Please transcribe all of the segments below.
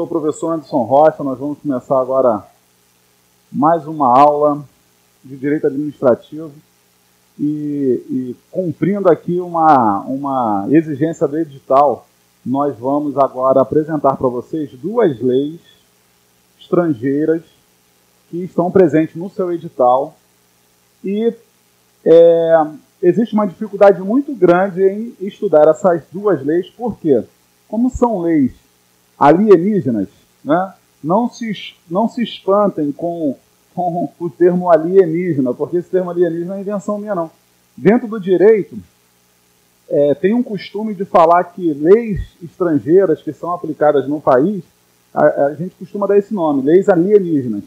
sou o professor Anderson Rocha, nós vamos começar agora mais uma aula de Direito Administrativo e cumprindo aqui uma exigência do edital, nós vamos agora apresentar para vocês duas leis estrangeiras que estão presentes no seu edital e existe uma dificuldade muito grande em estudar essas duas leis, porque, como são leis alienígenas, né, não se espantem com o termo alienígena, porque esse termo alienígena não é invenção minha, não. Dentro do direito, tem um costume de falar que leis estrangeiras que são aplicadas no país, a gente costuma dar esse nome, leis alienígenas.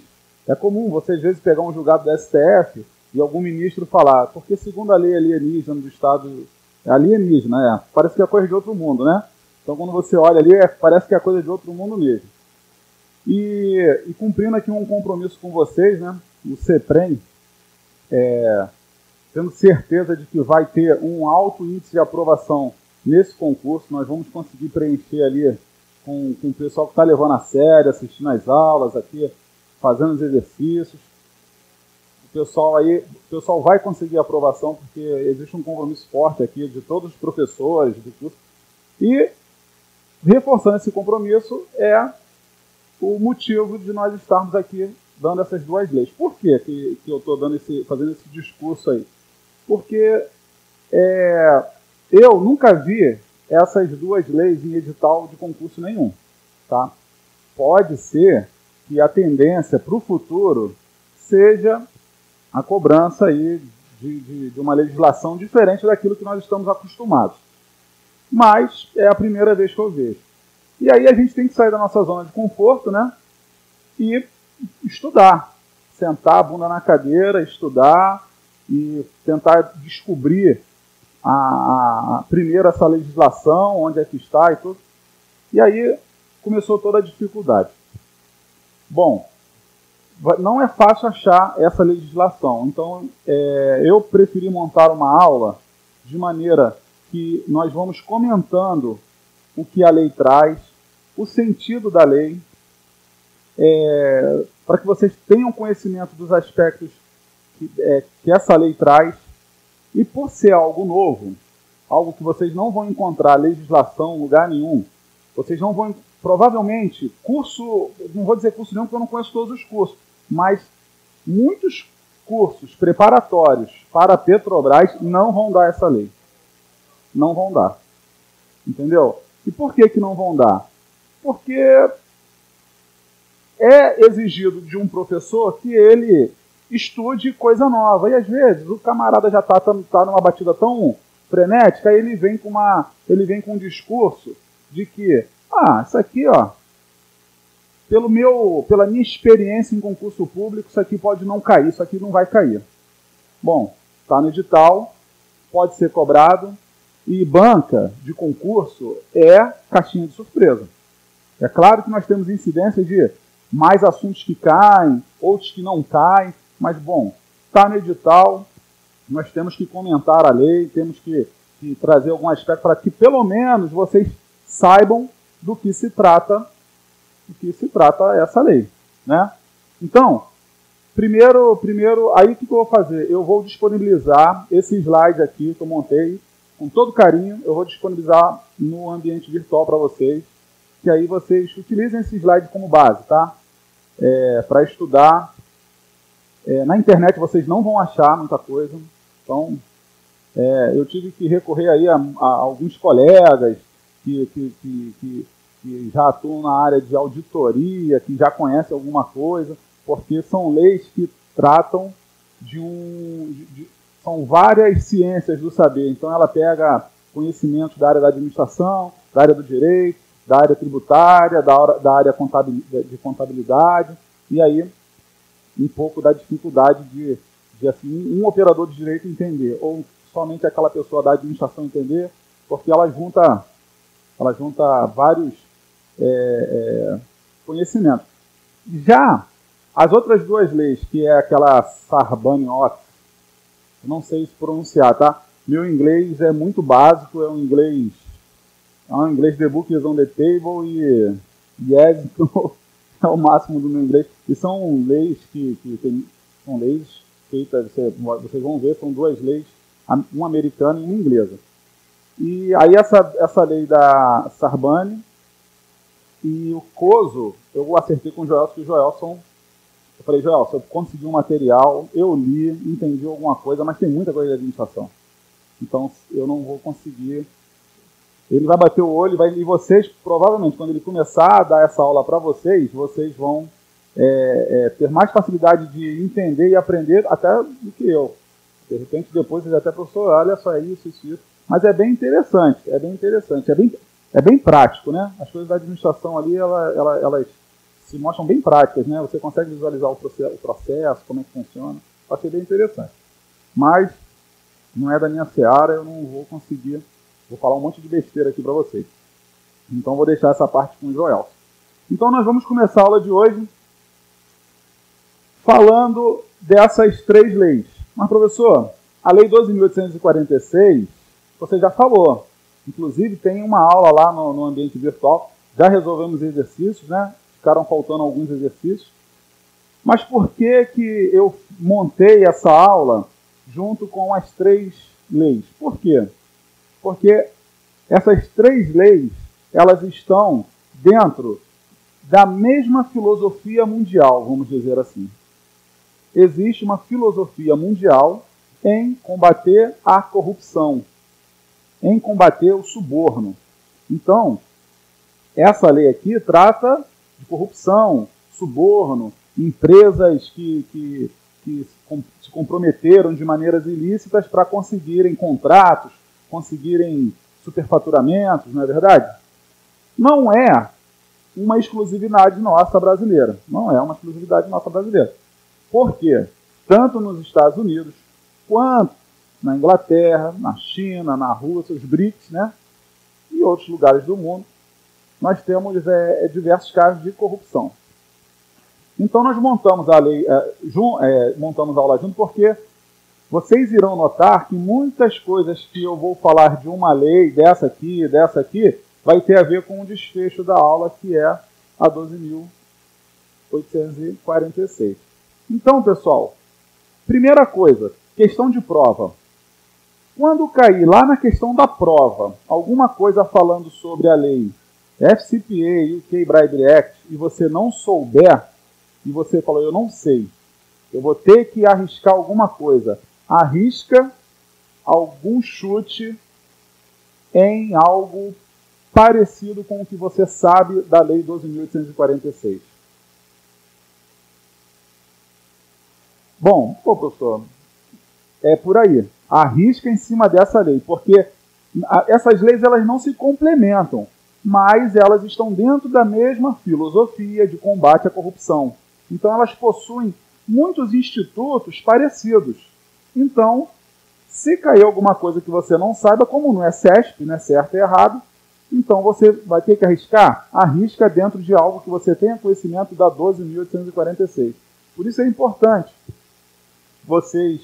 É comum você, às vezes, pegar um julgado do STF e algum ministro falar, porque segundo a lei alienígena do Estado, é alienígena, parece que é coisa de outro mundo, né? Então, quando você olha ali, parece que é coisa de outro mundo mesmo. E cumprindo aqui um compromisso com vocês, né? O CEPREM, tendo certeza de que vai ter um alto índice de aprovação nesse concurso, nós vamos conseguir preencher ali com o pessoal que está levando a sério, assistindo às aulas aqui, fazendo os exercícios. O pessoal vai conseguir aprovação, porque existe um compromisso forte aqui de todos os professores do curso. E, reforçando esse compromisso, é o motivo de nós estarmos aqui dando essas duas leis. Por que eu estou fazendo esse discurso aí? Porque eu nunca vi essas duas leis em edital de concurso nenhum. Tá? Pode ser que a tendência para o futuro seja a cobrança aí de uma legislação diferente daquilo que nós estamos acostumados. Mas é a primeira vez que eu vejo. E aí a gente tem que sair da nossa zona de conforto, né? E estudar. Sentar a bunda na cadeira, estudar e tentar descobrir primeiro essa legislação, onde é que está e tudo. E aí começou toda a dificuldade. Bom, não é fácil achar essa legislação. Então, eu preferi montar uma aula de maneira que nós vamos comentando o que a lei traz, o sentido da lei, para que vocês tenham conhecimento dos aspectos que essa lei traz. E por ser algo novo, algo que vocês não vão encontrar legislação em lugar nenhum, vocês não vão, provavelmente, não vou dizer curso nenhum porque eu não conheço todos os cursos, mas muitos cursos preparatórios para a Petrobras não vão dar essa lei. Não vão dar. Entendeu? E por que não vão dar? Porque é exigido de um professor que ele estude coisa nova. E às vezes o camarada já está numa batida tão frenética, aí ele vem com um discurso de que, isso aqui, pela minha experiência em concurso público, isso aqui pode não cair, isso aqui não vai cair. Bom, está no edital, pode ser cobrado, e banca de concurso é caixinha de surpresa. É claro que nós temos incidência de mais assuntos que caem, outros que não caem, mas, bom, está no edital, nós temos que comentar a lei, temos que trazer algum aspecto para que, pelo menos, vocês saibam do que se trata essa lei, né? Então, primeiro, aí o que eu vou fazer? Eu vou disponibilizar esse slide aqui que eu montei, com todo carinho, eu vou disponibilizar no ambiente virtual para vocês, que aí vocês utilizem esse slide como base, tá? Para estudar. Na internet vocês não vão achar muita coisa, então eu tive que recorrer aí a alguns colegas que já atuam na área de auditoria, que já conhecem alguma coisa, porque são leis que tratam são várias ciências do saber. Então ela pega conhecimentos da área da administração, da área do direito, da área tributária, da área de contabilidade, e aí um pouco da dificuldade de assim, um operador de direito entender, ou somente aquela pessoa da administração entender, porque ela junta vários conhecimentos. Já as outras duas leis, que é aquela Sarbanes-Oxley, não sei se pronunciar, tá? Meu inglês é muito básico, é um inglês The Book is on the Table Yes é o máximo do meu inglês. E são leis são leis feitas, vocês vão ver, são duas leis, uma americana e uma inglesa. E aí essa lei da Sarbanes e o COSO, eu acertei com o Joelson, que o Joelson, eu falei, Joelson, eu consegui um material, eu li, entendi alguma coisa, mas tem muita coisa de administração. Então eu não vou conseguir. Ele vai bater o olho e vocês, provavelmente, quando ele começar a dar essa aula para vocês vão ter mais facilidade de entender e aprender até do que eu. De repente, depois, vocês até, professor, olha só, é isso. Mas é bem interessante, é bem prático, né? As coisas da administração ali, elas se mostram bem práticas, né? Você consegue visualizar o processo, como é que funciona. Eu achei bem interessante. Mas não é da minha seara, eu não vou conseguir. Vou falar um monte de besteira aqui para vocês. Então vou deixar essa parte com o Joel. Então nós vamos começar a aula de hoje falando dessas três leis. Mas, professor, a Lei 12.846, você já falou. Inclusive tem uma aula lá no ambiente virtual. Já resolvemos exercícios, né? Ficaram faltando alguns exercícios. Mas por que eu montei essa aula junto com as três leis? Por quê? Porque essas três leis, elas estão dentro da mesma filosofia mundial, vamos dizer assim. Existe uma filosofia mundial em combater a corrupção, em combater o suborno. Então, essa lei aqui trata de corrupção, suborno, empresas que se comprometeram de maneiras ilícitas para conseguirem contratos, conseguirem superfaturamentos, não é verdade? Não é uma exclusividade nossa brasileira. Não é uma exclusividade nossa brasileira. Por quê? Tanto nos Estados Unidos, quanto na Inglaterra, na China, na Rússia, os BRICS, né? E outros lugares do mundo, nós temos diversos casos de corrupção. Então nós montamos a lei, montamos a aula junto porque vocês irão notar que muitas coisas que eu vou falar de uma lei, dessa aqui, vai ter a ver com o desfecho da aula, que é a 12.846. Então, pessoal, primeira coisa, questão de prova. Quando cair lá na questão da prova, alguma coisa falando sobre a lei FCPA, UK Bribery Act, e você não souber, e você falou, eu não sei, eu vou ter que arriscar alguma coisa. Arrisca algum chute em algo parecido com o que você sabe da Lei 12.846. Bom, professor, é por aí. Arrisca em cima dessa lei, porque essas leis elas não se complementam, mas elas estão dentro da mesma filosofia de combate à corrupção. Então elas possuem muitos institutos parecidos. Então, se cair alguma coisa que você não saiba, como não é CESP, né, certo e errado, então você vai ter que arriscar? Arrisca dentro de algo que você tenha conhecimento da 12.846. Por isso é importante vocês,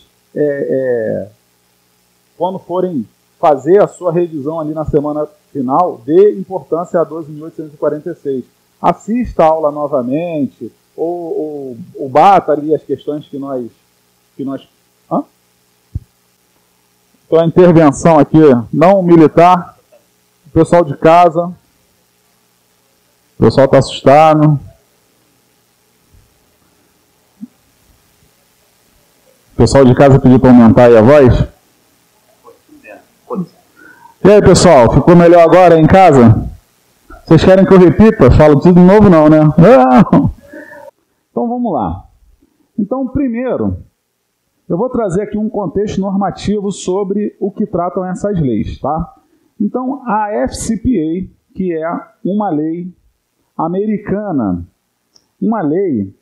quando forem fazer a sua revisão ali na semana final, dê importância a 12.846. Assista a aula novamente, ou bata ali as questões que nós Então a intervenção aqui não militar, o pessoal de casa, o pessoal está assustado. O pessoal de casa pediu para aumentar aí a voz. E aí, pessoal, ficou melhor agora em casa? Vocês querem que eu repita? Falo tudo de novo não, né? Não. Então vamos lá. Então, primeiro, eu vou trazer aqui um contexto normativo sobre o que tratam essas leis, tá? Então, a FCPA, que é uma lei americana, uma lei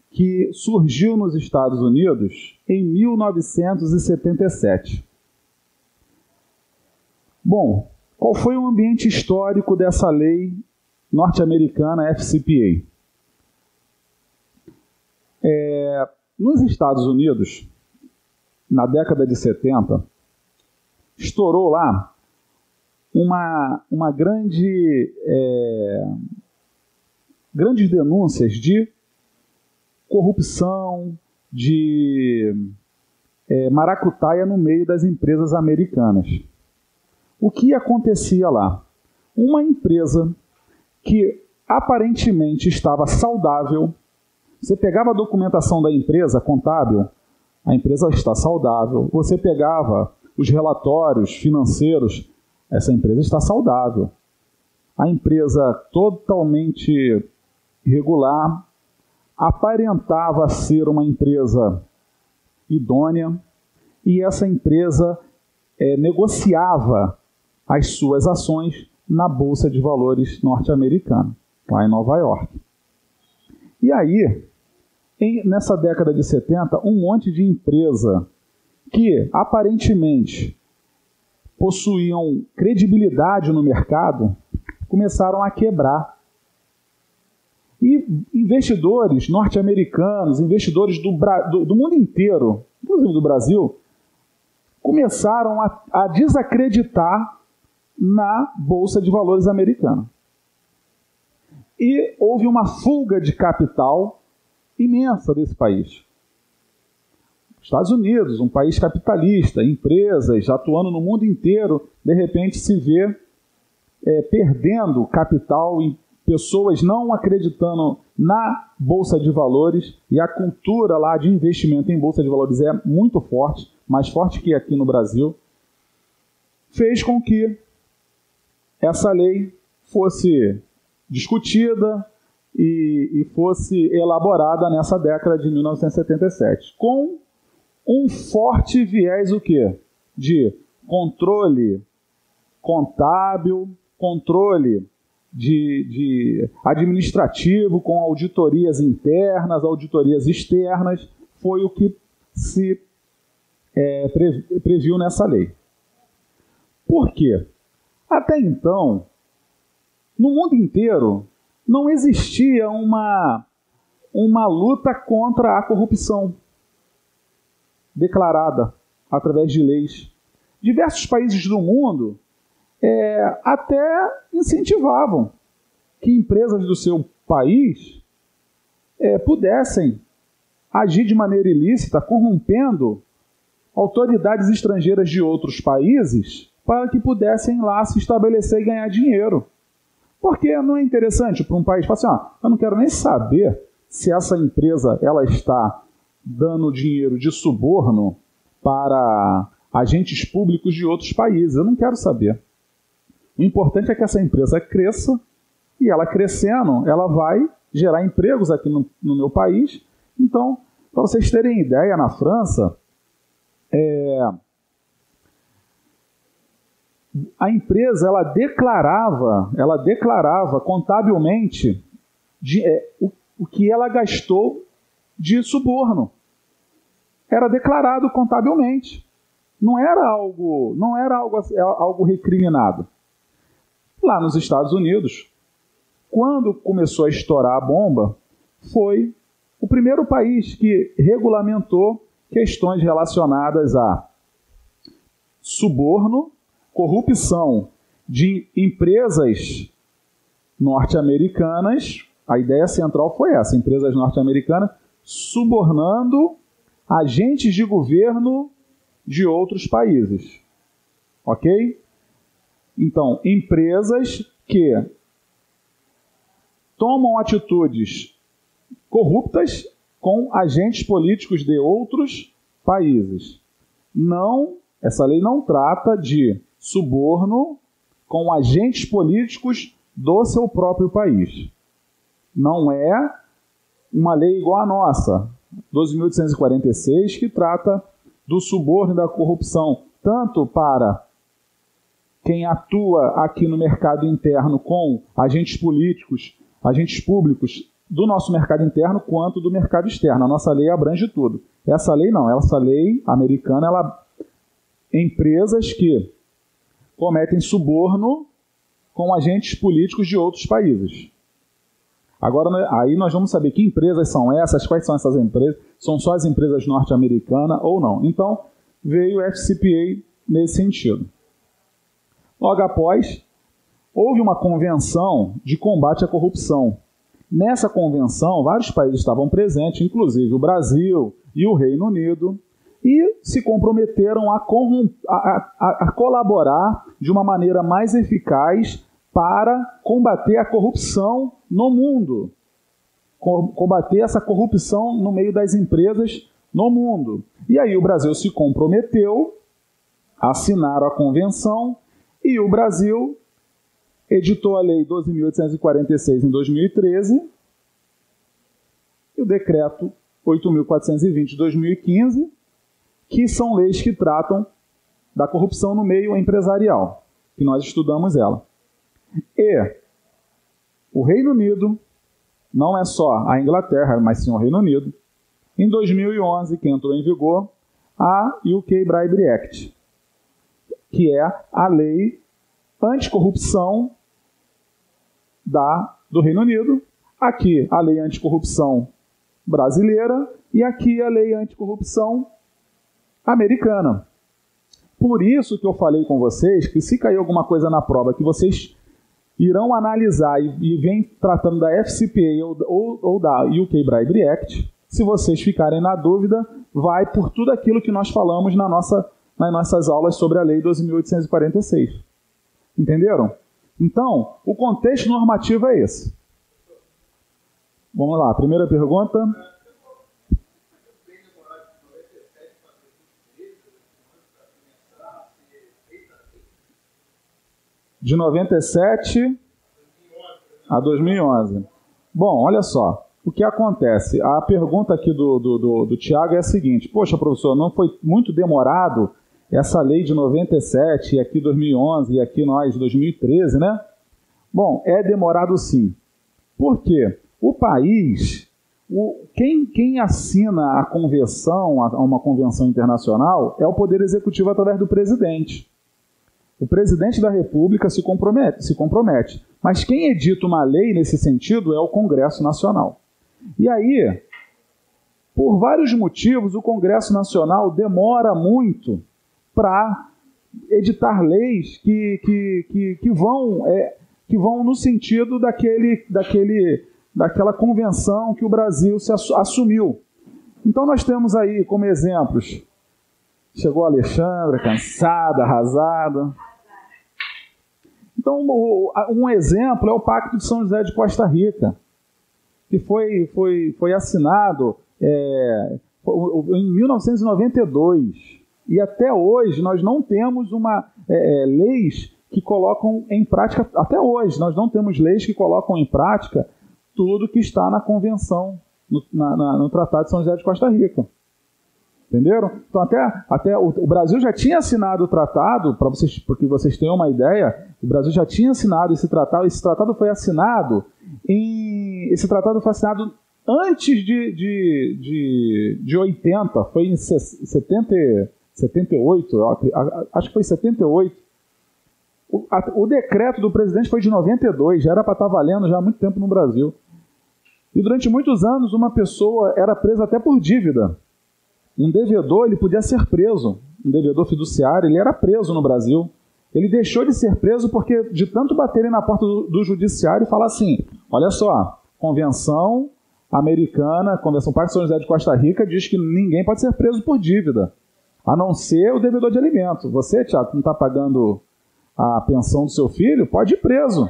que surgiu nos Estados Unidos em 1977. Bom, qual foi o ambiente histórico dessa lei norte-americana FCPA? Nos Estados Unidos, na década de 70, estourou lá uma grande grandes denúncias de corrupção, de maracutaia no meio das empresas americanas. O que acontecia lá? Uma empresa que aparentemente estava saudável, você pegava a documentação da empresa contábil, a empresa está saudável. Você pegava os relatórios financeiros, essa empresa está saudável. A empresa totalmente regular, aparentava ser uma empresa idônea, e essa empresa negociava as suas ações na Bolsa de Valores norte-americana, lá em Nova York. E aí, nessa década de 70, um monte de empresa que aparentemente possuíam credibilidade no mercado começaram a quebrar. E investidores norte-americanos, investidores do mundo inteiro, inclusive do Brasil, começaram a desacreditar na Bolsa de Valores americana. E houve uma fuga de capital imensa desse país. Estados Unidos, um país capitalista, empresas atuando no mundo inteiro, de repente se vê perdendo capital em pessoas não acreditando na Bolsa de Valores, e a cultura lá de investimento em Bolsa de Valores é muito forte, mais forte que aqui no Brasil, fez com que essa lei fosse discutida e fosse elaborada nessa década de 1977, com um forte viés o quê? De controle contábil, controle de administrativo, com auditorias internas, auditorias externas, foi o que se previu nessa lei. Por quê? Até então, no mundo inteiro, não existia uma luta contra a corrupção declarada através de leis. Diversos países do mundo até incentivavam que empresas do seu país pudessem agir de maneira ilícita, corrompendo autoridades estrangeiras de outros países para que pudessem lá se estabelecer e ganhar dinheiro. Porque não é interessante para um país falar assim, eu não quero nem saber se essa empresa ela está dando dinheiro de suborno para agentes públicos de outros países. Eu não quero saber. O importante é que essa empresa cresça, e ela crescendo, ela vai gerar empregos aqui no meu país. Então, para vocês terem ideia, na França, a empresa ela declarava contabilmente o que ela gastou de suborno. Era declarado contabilmente. Não era algo recriminado. Lá nos Estados Unidos, quando começou a estourar a bomba, foi o primeiro país que regulamentou questões relacionadas a suborno, corrupção de empresas norte-americanas. A ideia central foi essa: empresas norte-americanas subornando agentes de governo de outros países. Ok? Então, empresas que tomam atitudes corruptas com agentes políticos de outros países. Essa lei não trata de suborno com agentes políticos do seu próprio país. Não é uma lei igual à nossa, 12.846, que trata do suborno e da corrupção, tanto para quem atua aqui no mercado interno com agentes políticos, agentes públicos do nosso mercado interno, quanto do mercado externo. A nossa lei abrange tudo. Essa lei não. Essa lei americana, empresas que cometem suborno com agentes políticos de outros países. Agora, aí nós vamos saber que empresas são essas, quais são essas empresas, são só as empresas norte-americanas ou não. Então, veio o FCPA nesse sentido. Logo após, houve uma convenção de combate à corrupção. Nessa convenção, vários países estavam presentes, inclusive o Brasil e o Reino Unido, e se comprometeram a colaborar de uma maneira mais eficaz para combater a corrupção no mundo. Combater essa corrupção no meio das empresas no mundo. E aí o Brasil se comprometeu, assinaram a convenção, e o Brasil editou a Lei 12.846 em 2013 e o Decreto 8.420 de 2015, que são leis que tratam da corrupção no meio empresarial, que nós estudamos ela. E o Reino Unido, não é só a Inglaterra, mas sim o Reino Unido, em 2011, que entrou em vigor, a UK Bribery Act, que é a lei anticorrupção do Reino Unido, aqui a lei anticorrupção brasileira e aqui a lei anticorrupção americana. Por isso que eu falei com vocês que se cair alguma coisa na prova que vocês irão analisar e vem tratando da FCPA ou da UK Bribery Act, se vocês ficarem na dúvida, vai por tudo aquilo que nós falamos nas nossas aulas sobre a Lei 12.846. Entenderam? Então, o contexto normativo é esse. Vamos lá, primeira pergunta. De 97 a 2011. Bom, olha só. O que acontece? A pergunta aqui do Tiago é a seguinte. Poxa, professor, não foi muito demorado essa lei de 97, e aqui 2011, e aqui nós 2013, né? Bom, é demorado sim. Por quê? O país, quem assina a convenção, a uma convenção internacional, é o Poder Executivo através do presidente. O presidente da República se compromete. Mas quem edita uma lei nesse sentido é o Congresso Nacional. E aí, por vários motivos, o Congresso Nacional demora muito para editar leis que vão no sentido daquela convenção que o Brasil se assumiu. Então nós temos aí como exemplos, chegou a Alexandra, cansada, arrasada. Então um exemplo é o Pacto de São José de Costa Rica, que foi assinado em 1992. E até hoje nós não temos leis que colocam em prática, até hoje nós não temos leis que colocam em prática tudo que está na convenção, no Tratado de São José de Costa Rica. Entenderam? Então até o Brasil já tinha assinado o tratado, porque vocês tenham uma ideia, o Brasil já tinha assinado esse tratado foi assinado antes de 80, foi em 78, acho que foi 78. O decreto do presidente foi de 92, já era para estar valendo já há muito tempo no Brasil. E durante muitos anos uma pessoa era presa até por dívida. Um devedor, ele podia ser preso. Um devedor fiduciário, ele era preso no Brasil. Ele deixou de ser preso porque de tanto baterem na porta do judiciário e falar assim, olha só, Convenção Americana, Convenção Pacto de São José de Costa Rica diz que ninguém pode ser preso por dívida, a não ser o devedor de alimento. Você, Tiago, que não está pagando a pensão do seu filho, pode ir preso.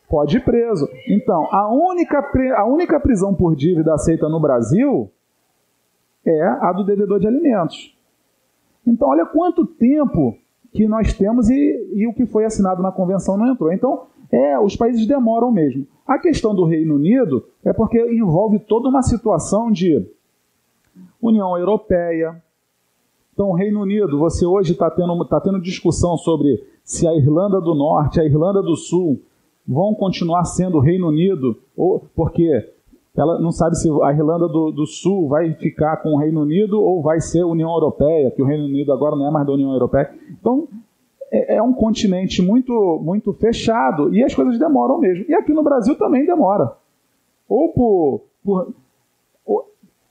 Pode ir preso. Então, a única prisão por dívida aceita no Brasil é a do devedor de alimentos. Então, olha quanto tempo que nós temos e o que foi assinado na convenção não entrou. Então, os países demoram mesmo. A questão do Reino Unido é porque envolve toda uma situação de União Europeia. Então, o Reino Unido, você hoje está tendo discussão sobre se a Irlanda do Norte e a Irlanda do Sul vão continuar sendo Reino Unido, porque ela não sabe se a Irlanda do Sul vai ficar com o Reino Unido ou vai ser União Europeia, que o Reino Unido agora não é mais da União Europeia. Então, é um continente muito, muito fechado e as coisas demoram mesmo. E aqui no Brasil também demora.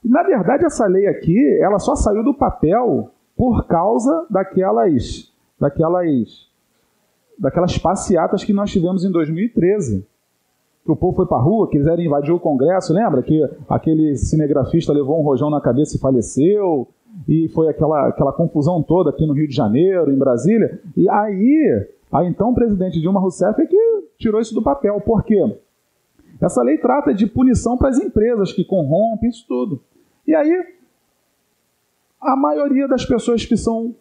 Na verdade, essa lei aqui, ela só saiu do papel por causa daquelas passeatas que nós tivemos em 2013. que o povo foi para a rua, quiseram invadir o Congresso, lembra? Que aquele cinegrafista levou um rojão na cabeça e faleceu, e foi aquela confusão toda aqui no Rio de Janeiro, em Brasília. E aí então o presidente Dilma Rousseff é que tirou isso do papel. Por quê? Essa lei trata de punição para as empresas que corrompem, isso tudo. E aí, a maioria das pessoas que estão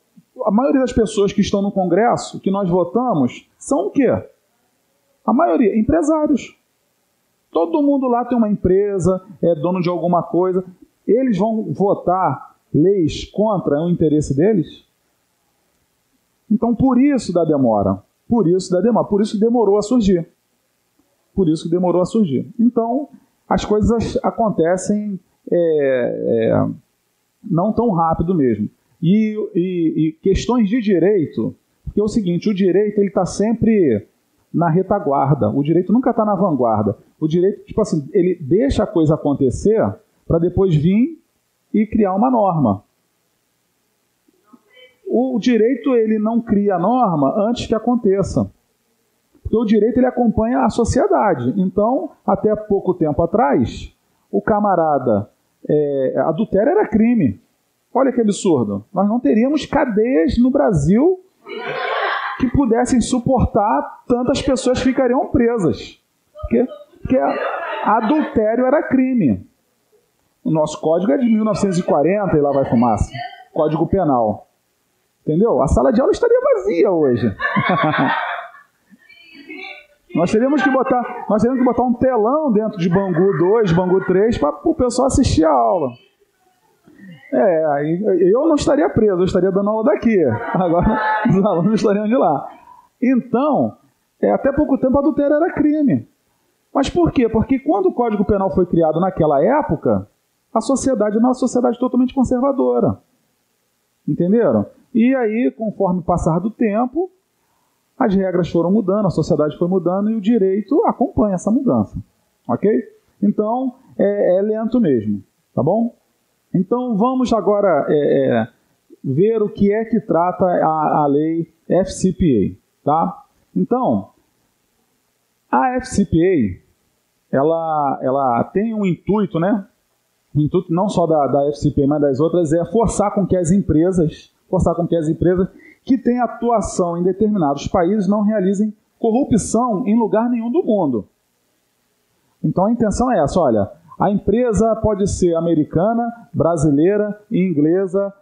no Congresso, que nós votamos, são o quê? A maioria, empresários. Todo mundo lá tem uma empresa, é dono de alguma coisa. Eles vão votar leis contra o interesse deles? Então, por isso da demora. Por isso demorou a surgir. Então, as coisas acontecem não tão rápido mesmo. E questões de direito, porque é o seguinte, o direito está sempre na retaguarda, o direito nunca está na vanguarda. O direito, tipo assim, ele deixa a coisa acontecer para depois vir e criar uma norma. O direito ele não cria a norma antes que aconteça. Porque o direito ele acompanha a sociedade. Então, até pouco tempo atrás, o camarada adultério era crime. Olha que absurdo. Nós não teríamos cadeias no Brasil que pudessem suportar tantas pessoas que ficariam presas. Porque adultério era crime. O nosso código é de 1940 e lá vai fumaça. Código Penal. Entendeu? A sala de aula estaria vazia hoje. Nós teríamos que botar um telão dentro de Bangu 2, Bangu 3 para o pessoal assistir a aula. Eu não estaria preso, eu estaria dando aula daqui. Agora os alunos estariam de lá. Então, até pouco tempo adultério era crime. Mas por quê? Porque quando o Código Penal foi criado naquela época, a sociedade era uma sociedade totalmente conservadora. Entenderam? E aí, conforme o passar do tempo, as regras foram mudando, a sociedade foi mudando e o direito acompanha essa mudança. Ok? Então, é lento mesmo. Tá bom? Então, vamos agora ver o que é que trata a lei FCPA. Tá? Então, a FCPA, ela tem um intuito, né? O intuito não só da FCPA, mas das outras, é forçar com que as empresas que têm atuação em determinados países não realizem corrupção em lugar nenhum do mundo. Então a intenção é essa, olha, a empresa pode ser americana, brasileira, inglesa,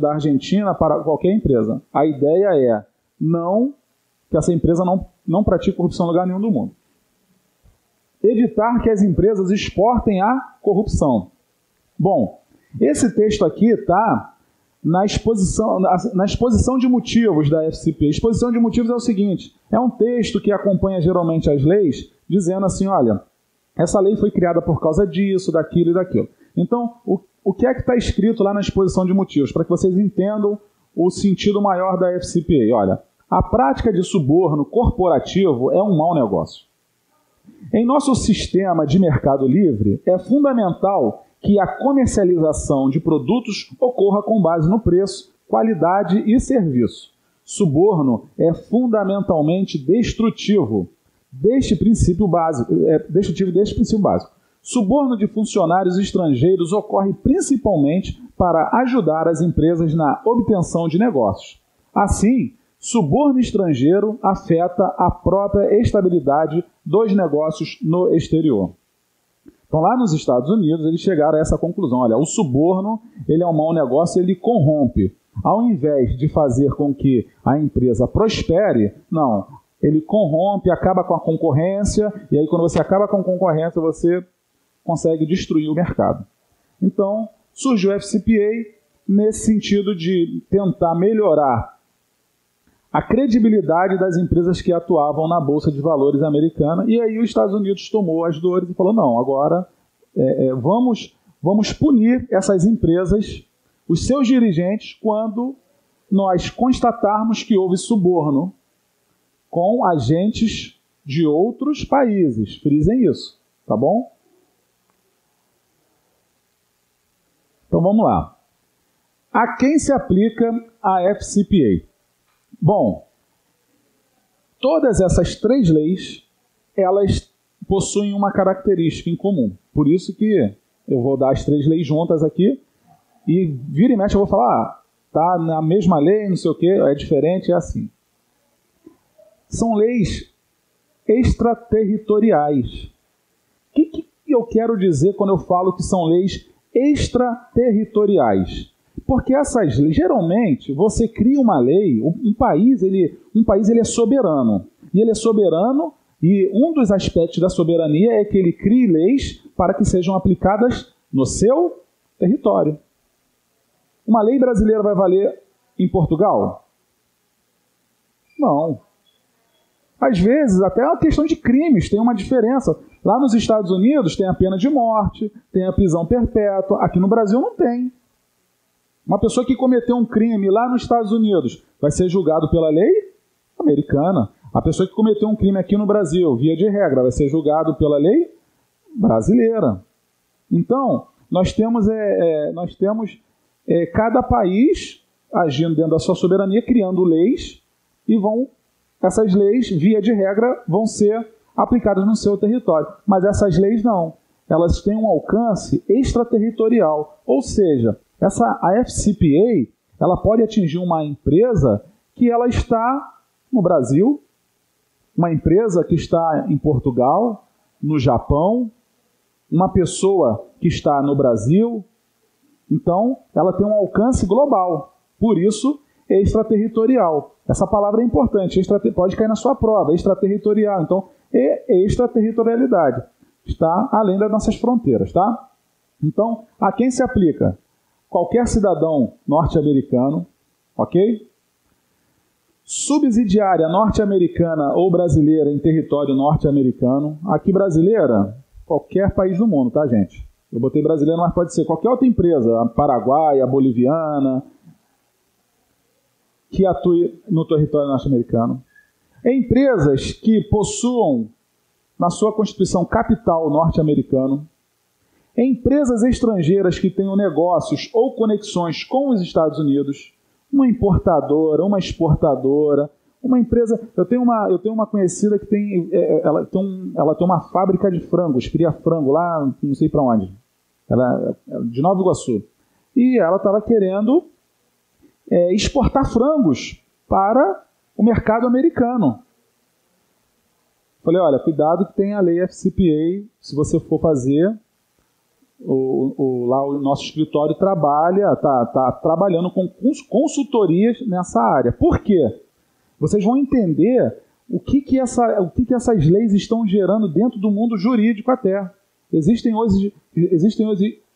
da Argentina, para qualquer empresa. A ideia é que essa empresa não pratique corrupção em lugar nenhum do mundo. Evitar que as empresas exportem a corrupção. Bom, esse texto aqui está na exposição de motivos da FCPA. A exposição de motivos é o seguinte, é um texto que acompanha geralmente as leis, dizendo assim, olha, essa lei foi criada por causa disso, daquilo e daquilo. Então, o que é que está escrito lá na exposição de motivos? Para que vocês entendam o sentido maior da FCPA. Olha, a prática de suborno corporativo é um mau negócio. Em nosso sistema de mercado livre, é fundamental que a comercialização de produtos ocorra com base no preço, qualidade e serviço. Suborno é fundamentalmente destrutivo deste princípio básico. Suborno de funcionários estrangeiros ocorre principalmente para ajudar as empresas na obtenção de negócios. Assim, suborno estrangeiro afeta a própria estabilidade dos negócios no exterior. Então, lá nos Estados Unidos, eles chegaram a essa conclusão. Olha, o suborno ele é um mau negócio, ele corrompe. Ao invés de fazer com que a empresa prospere, não. Ele corrompe, acaba com a concorrência, e aí quando você acaba com a concorrência, você consegue destruir o mercado. Então, surgiu o FCPA nesse sentido de tentar melhorar a credibilidade das empresas que atuavam na Bolsa de Valores americana, e aí os Estados Unidos tomou as dores e falou, não, agora vamos punir essas empresas, os seus dirigentes, quando nós constatarmos que houve suborno com agentes de outros países. Frisem isso, tá bom? Então vamos lá. A quem se aplica a FCPA? Bom, todas essas três leis, elas possuem uma característica em comum. Por isso que eu vou dar as 3 leis juntas aqui e vira e mexe eu vou falar, tá na mesma lei, não sei o que, é diferente, é assim. São leis extraterritoriais. O que eu quero dizer quando eu falo que são leis extraterritoriais? Porque essas leis, geralmente, você cria uma lei, um país ele é soberano. E ele é soberano, e um dos aspectos da soberania é que ele crie leis para que sejam aplicadas no seu território. Uma lei brasileira vai valer em Portugal? Não. Às vezes, até é uma questão de crimes, tem uma diferença. Lá nos Estados Unidos tem a pena de morte, tem a prisão perpétua. Aqui no Brasil não tem. Uma pessoa que cometeu um crime lá nos Estados Unidos vai ser julgado pela lei americana. A pessoa que cometeu um crime aqui no Brasil, via de regra, vai ser julgado pela lei brasileira. Então, nós temos cada país agindo dentro da sua soberania, criando leis, e essas leis, via de regra, vão ser aplicadas no seu território. Mas essas leis não. Elas têm um alcance extraterritorial. Ou seja, a FCPA ela pode atingir uma empresa que ela está no Brasil, uma empresa que está em Portugal, no Japão, uma pessoa que está no Brasil. Então, ela tem um alcance global. Por isso, é extraterritorial. Essa palavra é importante. Pode cair na sua prova. Extraterritorial. Então, extraterritorialidade. Está além das nossas fronteiras, tá? Então, a quem se aplica? Qualquer cidadão norte-americano, ok? Subsidiária norte-americana ou brasileira em território norte-americano. Aqui brasileira, qualquer país do mundo, tá, gente? Eu botei brasileira, mas pode ser qualquer outra empresa, a paraguaia, a boliviana, que atue no território norte-americano. Empresas que possuam na sua Constituição capital norte-americano. Empresas estrangeiras que tenham negócios ou conexões com os Estados Unidos. Uma importadora, uma exportadora, uma empresa... Eu tenho uma conhecida que ela tem uma fábrica de frangos, cria frango lá, não sei para onde. Ela é de Nova Iguaçu. E ela estava querendo exportar frangos para o mercado americano. Falei, olha, cuidado que tem a lei FCPA, se você for fazer, lá o nosso escritório está trabalhando com consultorias nessa área. Por quê? Vocês vão entender o que essas leis estão gerando dentro do mundo jurídico até. Existem hoje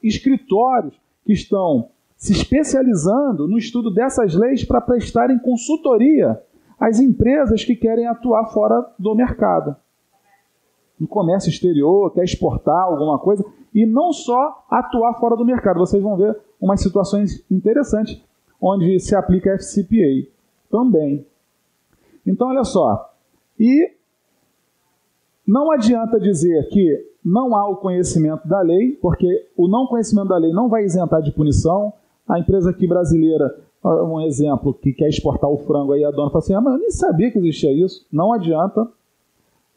escritórios que estão se especializando no estudo dessas leis para prestarem consultoria às empresas que querem atuar fora do mercado. No comércio exterior, quer exportar alguma coisa, e não só atuar fora do mercado. Vocês vão ver umas situações interessantes onde se aplica a FCPA também. Então, olha só. E não adianta dizer que não há o conhecimento da lei, porque o não conhecimento da lei não vai isentar de punição. A empresa aqui brasileira, um exemplo, que quer exportar o frango, aí a dona fala assim, mas eu nem sabia que existia isso. Não adianta,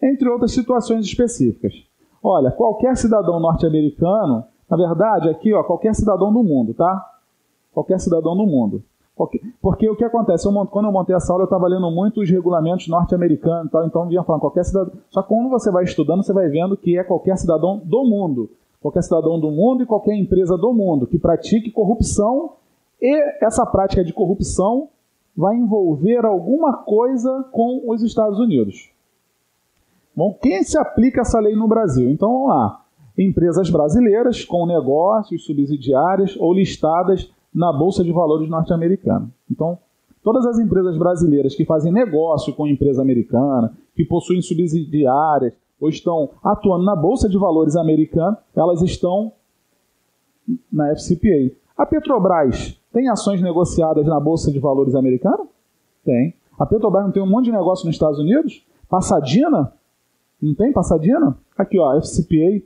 entre outras situações específicas. Olha, qualquer cidadão norte-americano, na verdade, aqui, qualquer cidadão do mundo, tá? Qualquer cidadão do mundo. Porque o que acontece? Quando eu montei essa aula, eu estava lendo muito os regulamentos norte-americanos e tal, então vinha falando qualquer cidadão. Só que quando você vai estudando, você vai vendo que é qualquer cidadão do mundo. Qualquer cidadão do mundo e qualquer empresa do mundo que pratique corrupção, e essa prática de corrupção vai envolver alguma coisa com os Estados Unidos. Bom, quem se aplica essa lei no Brasil? Então vamos lá. Empresas brasileiras com negócios subsidiárias ou listadas na Bolsa de Valores norte-americana. Então, todas as empresas brasileiras que fazem negócio com empresa americana, que possuem subsidiárias ou estão atuando na Bolsa de Valores americana, elas estão na FCPA. A Petrobras tem ações negociadas na Bolsa de Valores americana? Tem. A Petrobras não tem um monte de negócio nos Estados Unidos? Pasadena? Não tem Pasadena? Aqui, ó, FCPA.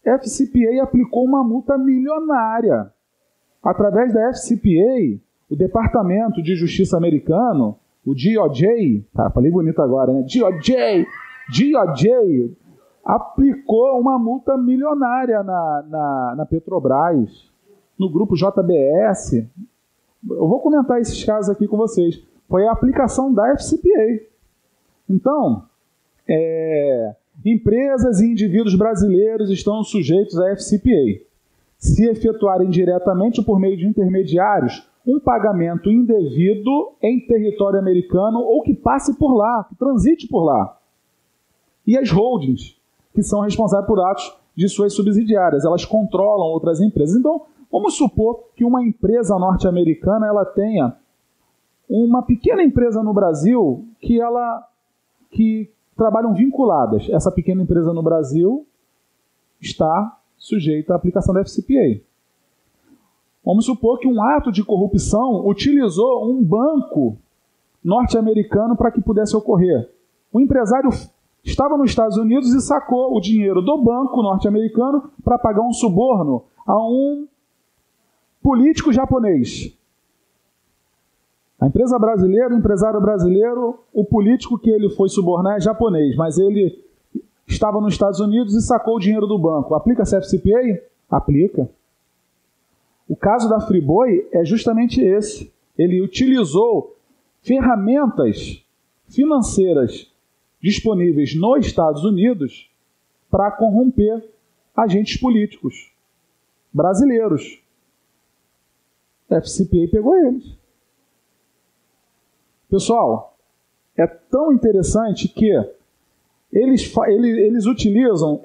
FCPA aplicou uma multa milionária. Através da FCPA, o Departamento de Justiça americano O DOJ, falei bonito agora, né? DOJ aplicou uma multa milionária na Petrobras, no grupo JBS. Eu vou comentar esses casos aqui com vocês. Foi a aplicação da FCPA. Então, empresas e indivíduos brasileiros estão sujeitos à FCPA. Se efetuarem diretamente ou por meio de intermediários um pagamento indevido em território americano ou que passe por lá, que transite por lá. E as holdings, que são responsáveis por atos de suas subsidiárias, elas controlam outras empresas. Então, vamos supor que uma empresa norte-americana ela tenha uma pequena empresa no Brasil que trabalham vinculadas. Essa pequena empresa no Brasil está sujeita à aplicação da FCPA. Vamos supor que um ato de corrupção utilizou um banco norte-americano para que pudesse ocorrer. O empresário estava nos Estados Unidos e sacou o dinheiro do banco norte-americano para pagar um suborno a um político japonês. A empresa brasileira, o empresário brasileiro, o político que ele foi subornar é japonês, mas ele estava nos Estados Unidos e sacou o dinheiro do banco. Aplica-se a FCPA? Aplica. O caso da Friboi é justamente esse. Ele utilizou ferramentas financeiras disponíveis nos Estados Unidos para corromper agentes políticos brasileiros. A FCPA pegou eles. Pessoal, é tão interessante que eles utilizam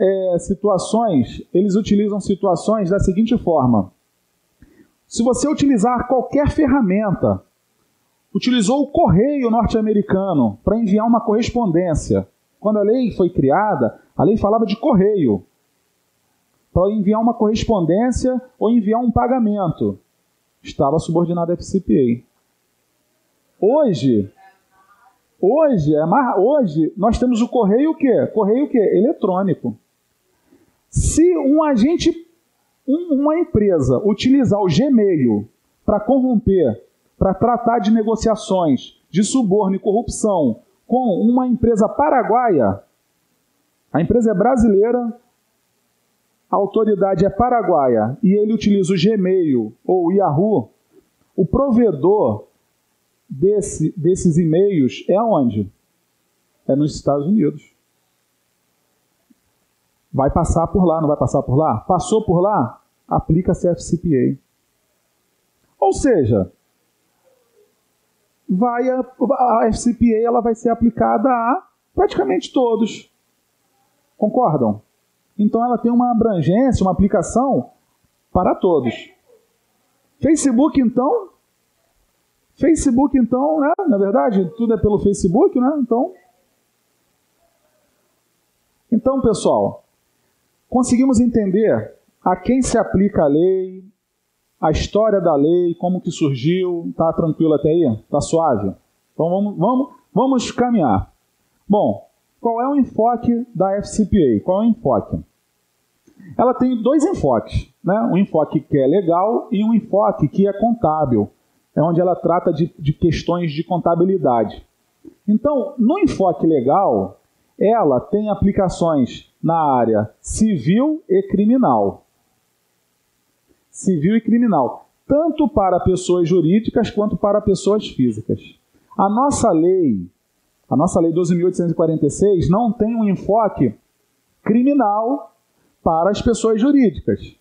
situações da seguinte forma. Se você utilizar qualquer ferramenta, utilizou o correio norte-americano para enviar uma correspondência. Quando a lei foi criada, a lei falava de correio, para enviar uma correspondência ou enviar um pagamento. Estava subordinado à FCPA. Hoje nós temos o correio o quê? Correio o quê? Eletrônico. Se uma empresa utilizar o Gmail para corromper, para tratar de negociações de suborno e corrupção com uma empresa paraguaia, a empresa é brasileira, a autoridade é paraguaia e ele utiliza o Gmail ou o Yahoo, o provedor desses e-mails é onde? É nos Estados Unidos. Vai passar por lá, não vai passar por lá? Passou por lá? Aplica-se a FCPA. Ou seja, a FCPA ela vai ser aplicada a praticamente todos. Concordam? Então ela tem uma abrangência, uma aplicação para todos. Facebook, então, né? Na verdade, tudo é pelo Facebook, né? Então, pessoal, conseguimos entender a quem se aplica a lei, a história da lei, como que surgiu. Tá tranquilo até aí? Tá suave? Então vamos caminhar. Bom, qual é o enfoque da FCPA? Qual é o enfoque? Ela tem dois enfoques, né? Um enfoque que é legal e um enfoque que é contábil. É onde ela trata de questões de contabilidade. Então, no enfoque legal, ela tem aplicações na área civil e criminal. Civil e criminal, tanto para pessoas jurídicas quanto para pessoas físicas. A nossa lei 12.846, não tem um enfoque criminal para as pessoas jurídicas.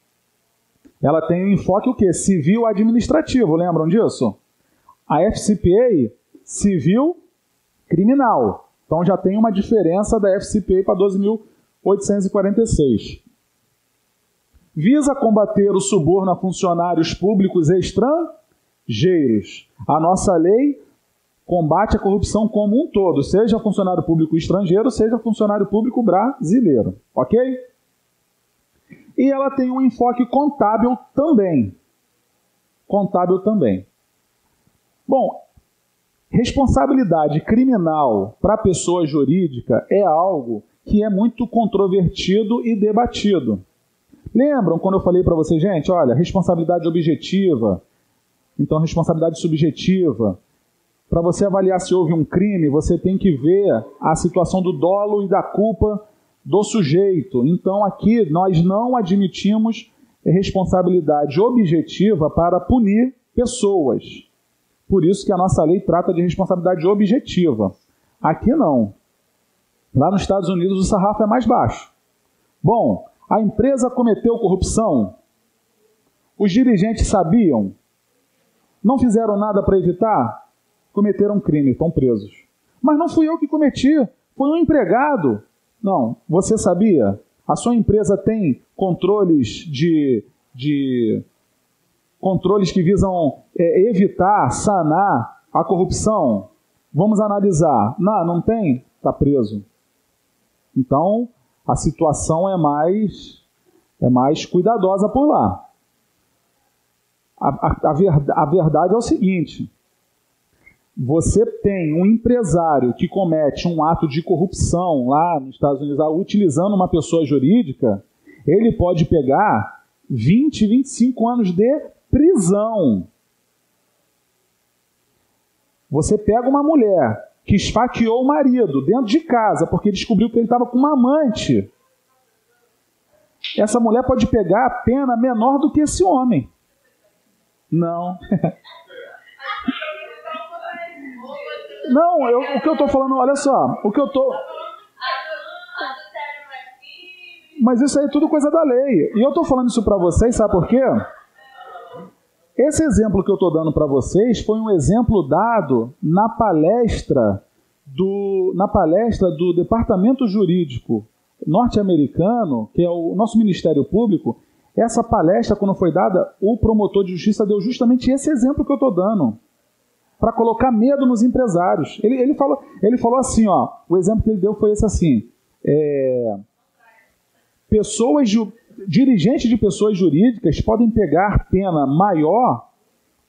Ela tem um enfoque o quê? Civil administrativo, lembram disso? A FCPA, civil criminal. Então já tem uma diferença da FCPA para 12.846. Visa combater o suborno a funcionários públicos e estrangeiros. A nossa lei combate a corrupção como um todo, seja funcionário público estrangeiro, seja funcionário público brasileiro. Ok? E ela tem um enfoque contábil também. Bom, responsabilidade criminal para a pessoa jurídica é algo que é muito controvertido e debatido. Lembram quando eu falei para vocês, gente, olha, responsabilidade objetiva, então responsabilidade subjetiva. para você avaliar se houve um crime, você tem que ver a situação do dolo e da culpa do sujeito. Então, aqui nós não admitimos responsabilidade objetiva para punir pessoas. Por isso que a nossa lei trata de responsabilidade objetiva. Aqui não. Lá nos Estados Unidos o sarrafo é mais baixo. Bom, a empresa cometeu corrupção? Os dirigentes sabiam? Não fizeram nada para evitar? Cometeram crime, estão presos. Mas não fui eu que cometi, foi um empregado. Não, você sabia? A sua empresa tem controles controles que visam evitar, sanar a corrupção? Vamos analisar. Não tem? Está preso. Então, a situação é mais cuidadosa por lá. A verdade é o seguinte: você tem um empresário que comete um ato de corrupção lá nos Estados Unidos, utilizando uma pessoa jurídica, ele pode pegar 20, 25 anos de prisão. Você pega uma mulher que esfaqueou o marido dentro de casa porque descobriu que ele estava com uma amante. Essa mulher pode pegar a pena menor do que esse homem. Não. Não, o que eu estou falando, olha só, Mas isso aí é tudo coisa da lei. E eu estou falando isso para vocês, sabe por quê? Esse exemplo que eu estou dando para vocês foi um exemplo dado na palestra do Departamento Jurídico norte-americano, que é o nosso Ministério Público. Essa palestra, quando foi dada, o promotor de justiça deu justamente esse exemplo que eu estou dando, para colocar medo nos empresários. Ele falou assim, ó, o exemplo que ele deu foi esse assim, dirigentes de pessoas jurídicas podem pegar pena maior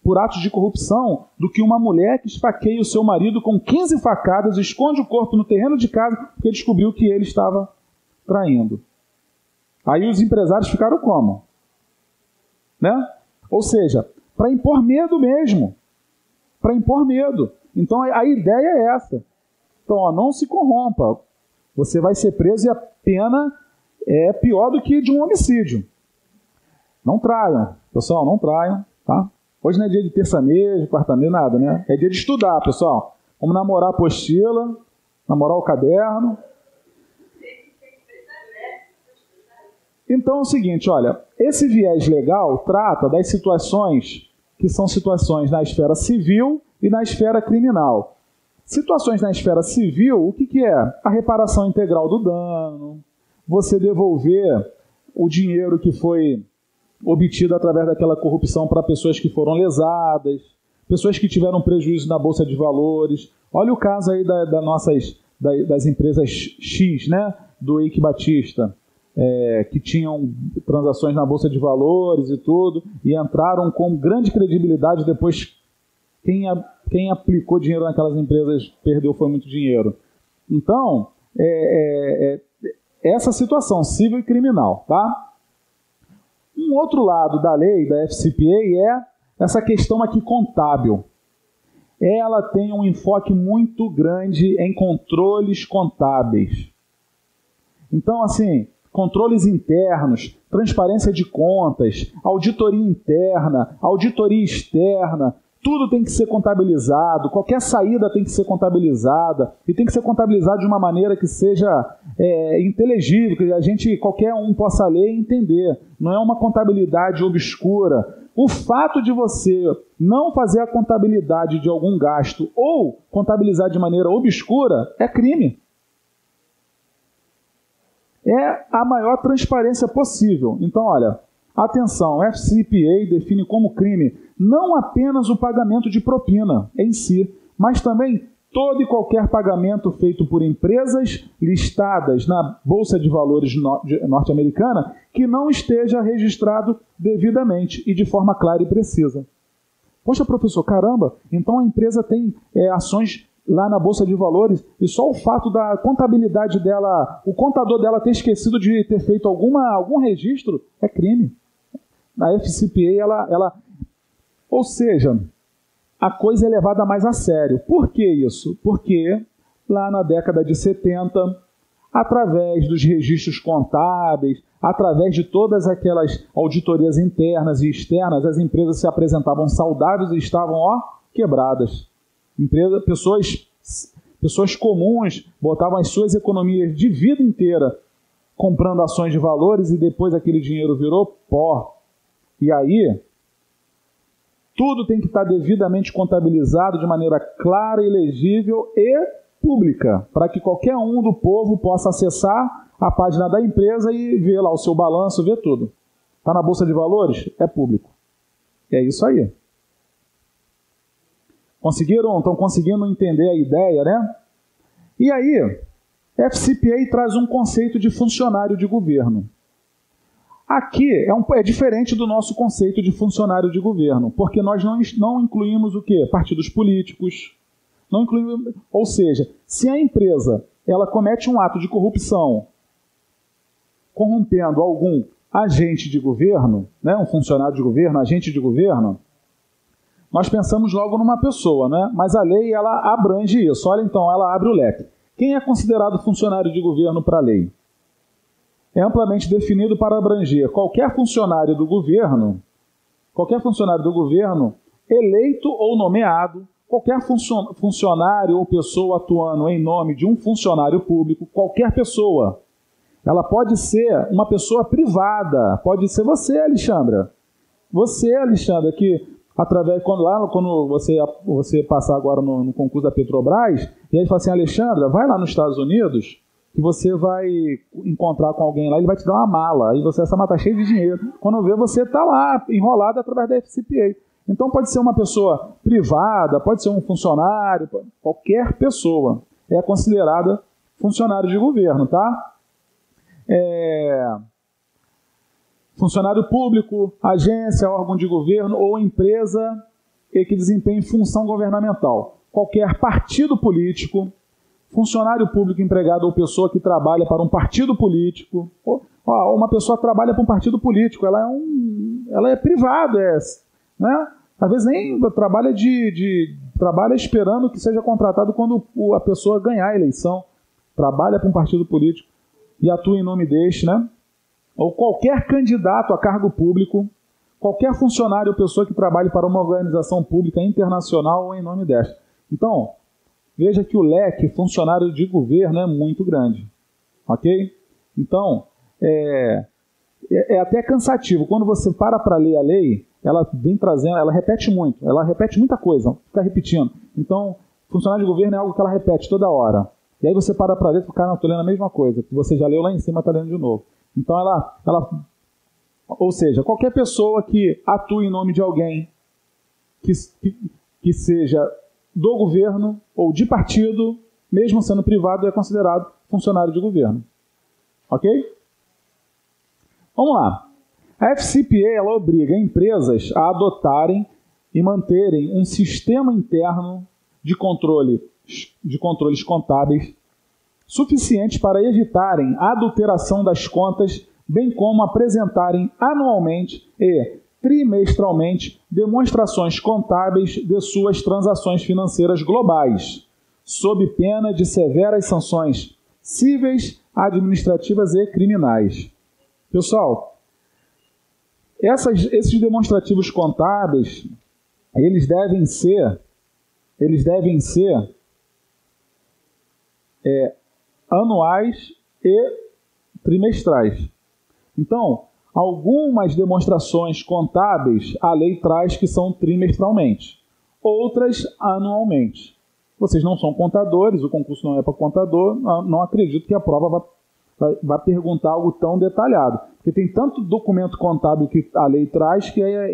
por atos de corrupção do que uma mulher que esfaqueia o seu marido com 15 facadas, esconde o corpo no terreno de casa porque descobriu que ele estava traindo. Aí os empresários ficaram como? Né? Ou seja, para impor medo mesmo. Para impor medo. Então a ideia é essa. Então, ó, não se corrompa. Você vai ser preso e a pena é pior do que de um homicídio. Não traiam. Pessoal, não traiam. Tá? Hoje não é dia de terça-nejo, quarta-nejo, nada, né? É dia de estudar, pessoal. Vamos namorar a apostila, namorar o caderno. Então é o seguinte, olha, esse viés legal trata das situações que são situações na esfera civil e na esfera criminal. Situações na esfera civil, o que é? A reparação integral do dano, você devolver o dinheiro que foi obtido através daquela corrupção para pessoas que foram lesadas, pessoas que tiveram prejuízo na Bolsa de Valores. Olha o caso aí das empresas X, né? Do Eike Batista. Que tinham transações na Bolsa de Valores e tudo, e entraram com grande credibilidade. Depois, quem aplicou dinheiro naquelas empresas perdeu, foi muito dinheiro. Então, essa situação civil e criminal. Tá? Um outro lado da lei, da FCPA, é essa questão aqui contábil. Ela tem um enfoque muito grande em controles contábeis. Então, assim, controles internos, transparência de contas, auditoria interna, auditoria externa, tudo tem que ser contabilizado, qualquer saída tem que ser contabilizada, e tem que ser contabilizado de uma maneira que seja inteligível, que qualquer um possa ler e entender. Não é uma contabilidade obscura. O fato de você não fazer a contabilidade de algum gasto ou contabilizar de maneira obscura é crime. É a maior transparência possível. Então, olha, atenção, FCPA define como crime não apenas o pagamento de propina em si, mas também todo e qualquer pagamento feito por empresas listadas na Bolsa de Valores norte-americana que não esteja registrado devidamente e de forma clara e precisa. Poxa, professor, caramba, então a empresa tem ações lá na Bolsa de Valores, e só o fato da contabilidade dela, o contador dela ter esquecido de ter feito algum registro, é crime. A FCPA, ou seja, a coisa é levada mais a sério. Por que isso? Porque lá na década de 70, através dos registros contábeis, através de todas aquelas auditorias internas e externas, as empresas se apresentavam saudáveis e estavam, quebradas. Pessoas comuns botavam as suas economias de vida inteira comprando ações de valores e depois aquele dinheiro virou pó. E aí, tudo tem que estar devidamente contabilizado de maneira clara e legível e pública, para que qualquer um do povo possa acessar a página da empresa e ver lá o seu balanço, ver tudo. Está na Bolsa de Valores? É público. É isso aí. Estão conseguindo entender a ideia, né? E aí, FCPA traz um conceito de funcionário de governo. Aqui é diferente do nosso conceito de funcionário de governo, porque nós não incluímos o quê? Partidos políticos. Não incluímos, ou seja, se a empresa ela comete um ato de corrupção corrompendo algum agente de governo, né, um funcionário de governo, agente de governo, nós pensamos logo numa pessoa, né? Mas a lei ela abrange isso. Olha, então, ela abre o leque. Quem é considerado funcionário de governo para a lei? É amplamente definido para abranger qualquer funcionário do governo eleito ou nomeado, qualquer funcionário ou pessoa atuando em nome de um funcionário público, qualquer pessoa. Ela pode ser uma pessoa privada, pode ser você, Alexandra. Você, Alexandra, que através quando você passar agora no concurso da Petrobras, e aí fala assim, Alexandra, vai lá nos Estados Unidos, que você vai encontrar com alguém lá, ele vai te dar uma mala, aí essa mala está cheia de dinheiro. Quando vê, você está lá, enrolado através da FCPA. Então pode ser uma pessoa privada, pode ser um funcionário, qualquer pessoa é considerada funcionário de governo, tá? Funcionário público, agência, órgão de governo ou empresa que desempenhe função governamental. Qualquer partido político, funcionário público empregado ou pessoa que trabalha para um partido político. Uma pessoa que trabalha para um partido político, ela é privada, né? Às vezes nem trabalha trabalha esperando que seja contratado quando a pessoa ganhar a eleição. Trabalha para um partido político e atua em nome deste, né? Ou qualquer candidato a cargo público, qualquer funcionário ou pessoa que trabalhe para uma organização pública internacional ou em nome desta. Então, veja que o leque funcionário de governo é muito grande. Ok? Então, é até cansativo. Quando você para ler a lei, ela vem trazendo, ela repete muita coisa, fica repetindo. Então, funcionário de governo é algo que ela repete toda hora. E aí você para ler e fica, não, estou lendo a mesma coisa, que você já leu lá em cima, está lendo de novo. Então, ou seja, qualquer pessoa que atue em nome de alguém que seja do governo ou de partido, mesmo sendo privado, é considerado funcionário de governo. Ok? Vamos lá. A FCPA ela obriga empresas a adotarem e manterem um sistema interno de controles contábeis suficientes para evitarem a adulteração das contas, bem como apresentarem anualmente e trimestralmente demonstrações contábeis de suas transações financeiras globais, sob pena de severas sanções cíveis, administrativas e criminais. Pessoal, esses demonstrativos contábeis, eles devem ser anuais e trimestrais. Então, algumas demonstrações contábeis a lei traz que são trimestralmente, outras anualmente. Vocês não são contadores, o concurso não é para contador, não acredito que a prova vai perguntar algo tão detalhado. Porque tem tanto documento contábil que a lei traz que é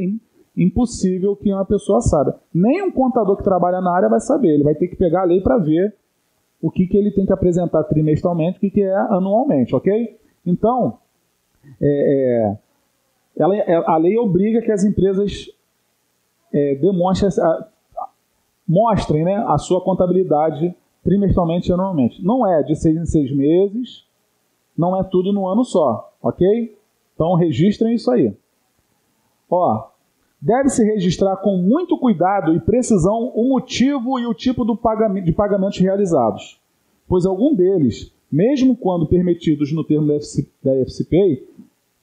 impossível que uma pessoa saiba. Nem um contador que trabalha na área vai saber, ele vai ter que pegar a lei para ver o que ele tem que apresentar trimestralmente, o que é anualmente, ok? Então, a lei obriga que as empresas mostrem, né, a sua contabilidade trimestralmente e anualmente. Não é de 6 em 6 meses, não é tudo no ano só, ok? Então registrem isso aí. deve-se registrar com muito cuidado e precisão o motivo e o tipo de pagamentos realizados, pois algum deles, mesmo quando permitidos no termo da FCPA,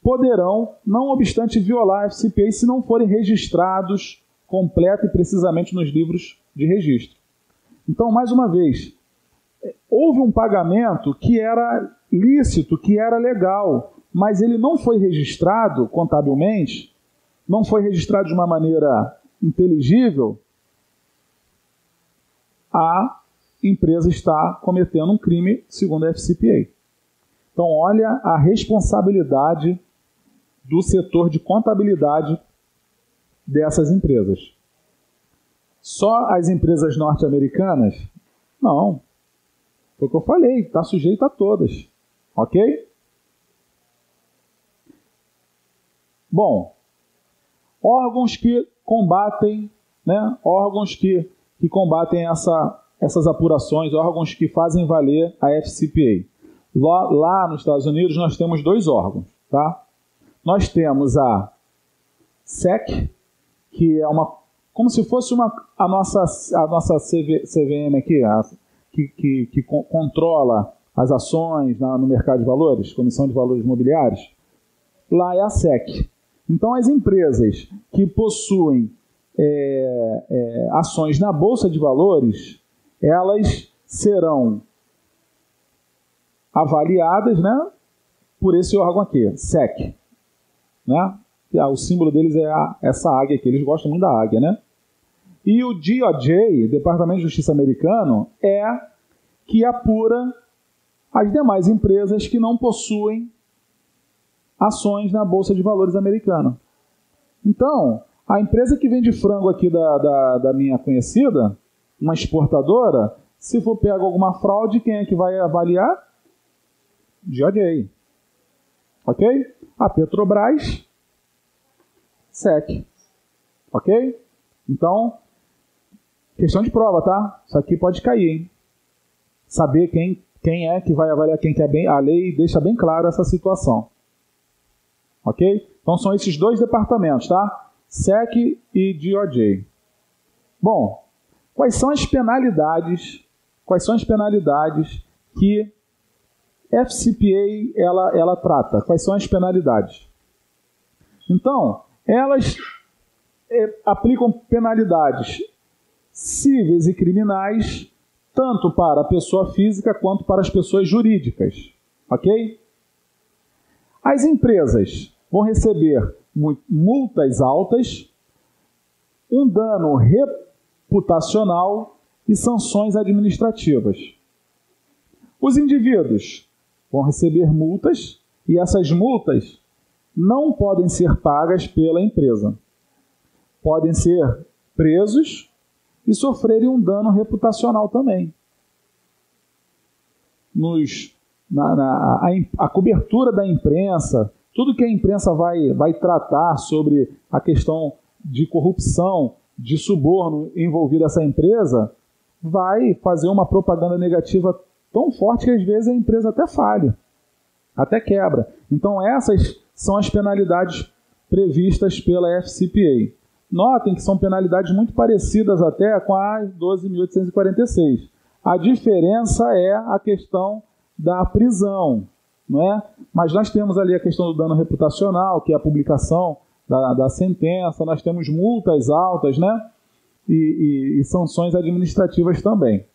poderão, não obstante, violar a FCPA se não forem registrados completa e precisamente nos livros de registro. Então, mais uma vez, houve um pagamento que era lícito, que era legal, mas ele não foi registrado contabilmente, não foi registrado de uma maneira inteligível, a empresa está cometendo um crime segundo a FCPA. Então, olha a responsabilidade do setor de contabilidade dessas empresas. Só as empresas norte-americanas? Não. Foi o que eu falei, está sujeito a todas. Ok? Bom, órgãos que combatem, né, órgãos que combatem essas apurações, órgãos que fazem valer a FCPA. Lá nos Estados Unidos nós temos dois órgãos, tá? Nós temos a SEC, que é como se fosse a nossa CVM aqui, que controla as ações no mercado de valores, Comissão de Valores Imobiliários. Lá é a SEC. Então, as empresas que possuem ações na Bolsa de Valores, elas serão avaliadas, né, por esse órgão aqui, SEC. Né? O símbolo deles é essa águia aqui, eles gostam muito da águia, né? E o DOJ, Departamento de Justiça americano, é que apura as demais empresas que não possuem ações na Bolsa de Valores americana. Então, a empresa que vende frango aqui da minha conhecida, uma exportadora, se for pego alguma fraude, quem é que vai avaliar? DOJ. Ok? A Petrobras, SEC. Ok? Então, questão de prova, tá? Isso aqui pode cair, hein? Saber quem é que vai avaliar quem quer bem. A lei deixa bem claro essa situação. Ok? Então, são esses dois departamentos, tá? SEC e DOJ. Bom, quais são as penalidades que FCPA ela trata? Quais são as penalidades? Então, elas aplicam penalidades cíveis e criminais tanto para a pessoa física quanto para as pessoas jurídicas. Ok? As empresas vão receber multas altas, um dano reputacional e sanções administrativas. Os indivíduos vão receber multas e essas multas não podem ser pagas pela empresa. Podem ser presos e sofrerem um dano reputacional também. A cobertura da imprensa, tudo que a imprensa vai tratar sobre a questão de corrupção, de suborno envolvido nessa empresa, vai fazer uma propaganda negativa tão forte que às vezes a empresa até falha, até quebra. Então essas são as penalidades previstas pela FCPA. Notem que são penalidades muito parecidas até com a 12.846. A diferença é a questão da prisão, não é? Mas nós temos ali a questão do dano reputacional, que é a publicação da sentença, nós temos multas altas, né? E sanções administrativas também.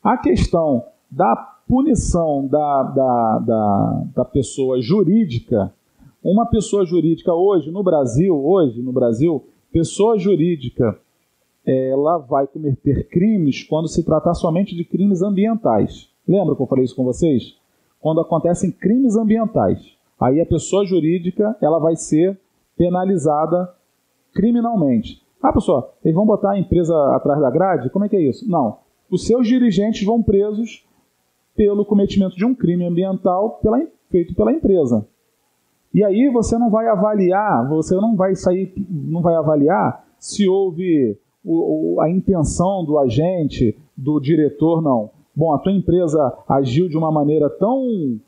A questão da punição da pessoa jurídica, uma pessoa jurídica hoje no Brasil, pessoa jurídica, ela vai cometer crimes quando se tratar somente de crimes ambientais. Lembra que eu falei isso com vocês? Quando acontecem crimes ambientais, aí a pessoa jurídica ela vai ser penalizada criminalmente. Ah, pessoal, eles vão botar a empresa atrás da grade? Como é que é isso? Não. Os seus dirigentes vão presos pelo cometimento de um crime ambiental feito pela empresa. E aí você não vai avaliar, não vai avaliar se houve a intenção do agente, do diretor, não. Bom, a tua empresa agiu de uma maneira tão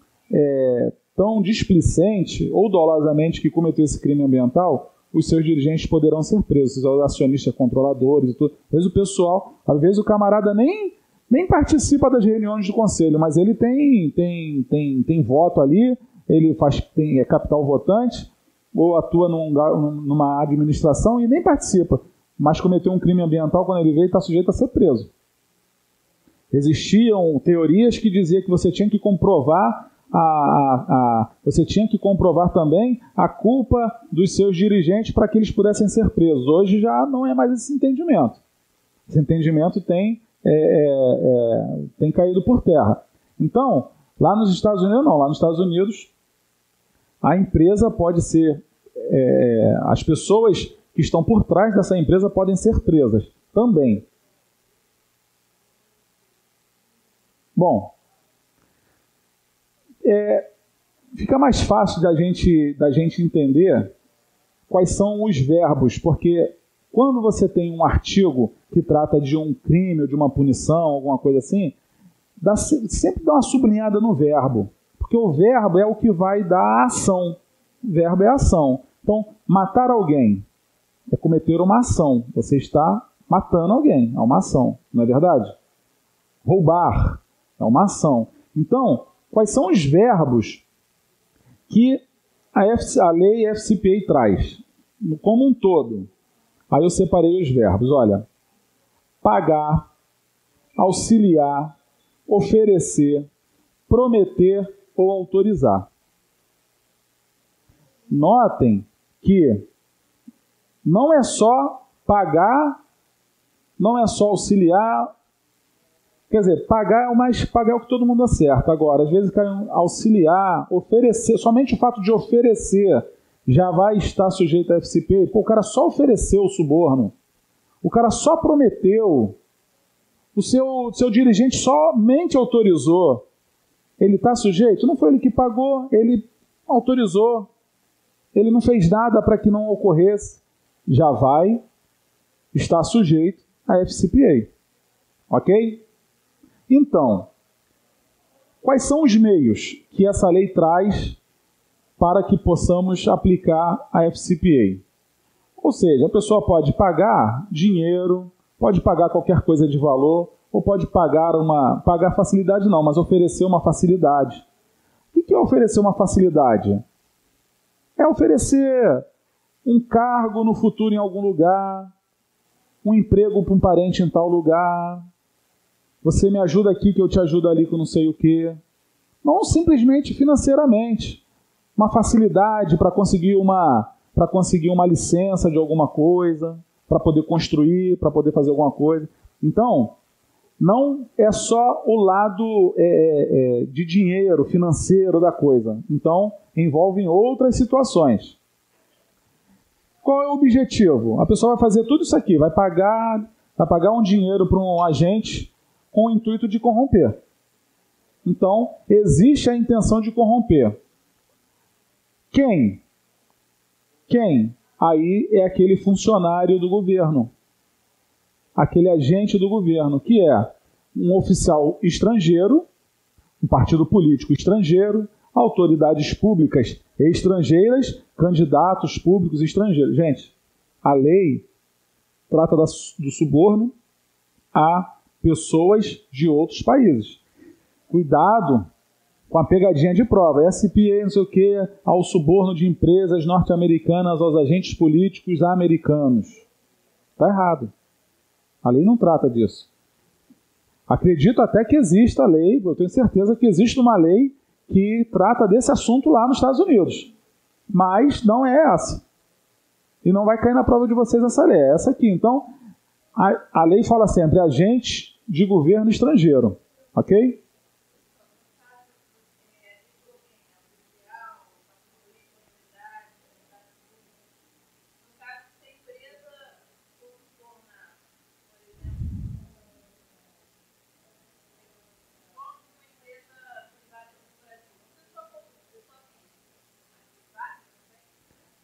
displicente ou dolosamente que cometeu esse crime ambiental, os seus dirigentes poderão ser presos, os acionistas controladores e tudo. Às vezes o camarada nem participa das reuniões do conselho, mas ele tem voto ali, ele é capital votante, ou atua numa administração e nem participa, mas cometeu um crime ambiental, quando ele veio, está sujeito a ser preso. Existiam teorias que diziam que você tinha que comprovar você tinha que comprovar também a culpa dos seus dirigentes para que eles pudessem ser presos. Hoje já não é mais esse entendimento. Esse entendimento tem caído por terra. Então, lá nos Estados Unidos, não. Lá nos Estados Unidos, a empresa pode ser... as pessoas que estão por trás dessa empresa podem ser presas também. Bom, fica mais fácil da gente entender quais são os verbos, porque quando você tem um artigo que trata de um crime ou de uma punição, alguma coisa assim, sempre dá uma sublinhada no verbo, porque o verbo é o que vai dar a ação. O verbo é a ação. Então, matar alguém é cometer uma ação. Você está matando alguém, é uma ação, não é verdade? Roubar é uma ação. Então, quais são os verbos que a lei FCPA traz, como um todo? Aí eu separei os verbos. Olha, pagar, auxiliar, oferecer, prometer ou autorizar. Notem que não é só pagar, não é só auxiliar. Quer dizer, pagar é o que todo mundo acerta. Agora, às vezes cai auxiliar, oferecer. Somente o fato de oferecer já vai estar sujeito a FCPA. Pô, o cara só ofereceu o suborno. O cara só prometeu. O seu dirigente somente autorizou. Ele está sujeito? Não foi ele que pagou, ele autorizou. Ele não fez nada para que não ocorresse. Já vai estar sujeito a FCPA. Ok? Então, quais são os meios que essa lei traz para que possamos aplicar a FCPA? Ou seja, a pessoa pode pagar dinheiro, pode pagar qualquer coisa de valor, ou pode pagar facilidade não, mas oferecer uma facilidade. O que é oferecer uma facilidade? É oferecer um cargo no futuro em algum lugar, um emprego para um parente em tal lugar. Você me ajuda aqui que eu te ajudo ali com não sei o quê. Não simplesmente financeiramente. Uma facilidade para conseguir uma licença de alguma coisa, para poder construir, para poder fazer alguma coisa. Então, não é só o lado de dinheiro, financeiro da coisa. Então, envolve outras situações. Qual é o objetivo? A pessoa vai fazer tudo isso aqui, vai pagar um dinheiro para um agente com o intuito de corromper. Então, existe a intenção de corromper. Quem? Aí é aquele funcionário do governo, aquele agente do governo, que é um oficial estrangeiro, um partido político estrangeiro, autoridades públicas estrangeiras, candidatos públicos estrangeiros. Gente, a lei trata do suborno a pessoas de outros países. Cuidado com a pegadinha de prova. SPA, não sei o quê, ao suborno de empresas norte-americanas aos agentes políticos americanos. Está errado. A lei não trata disso. Acredito até que exista a lei, eu tenho certeza que existe uma lei que trata desse assunto lá nos Estados Unidos. Mas não é essa. E não vai cair na prova de vocês essa lei. É essa aqui. Então, a lei fala sempre agente de governo estrangeiro. Ok?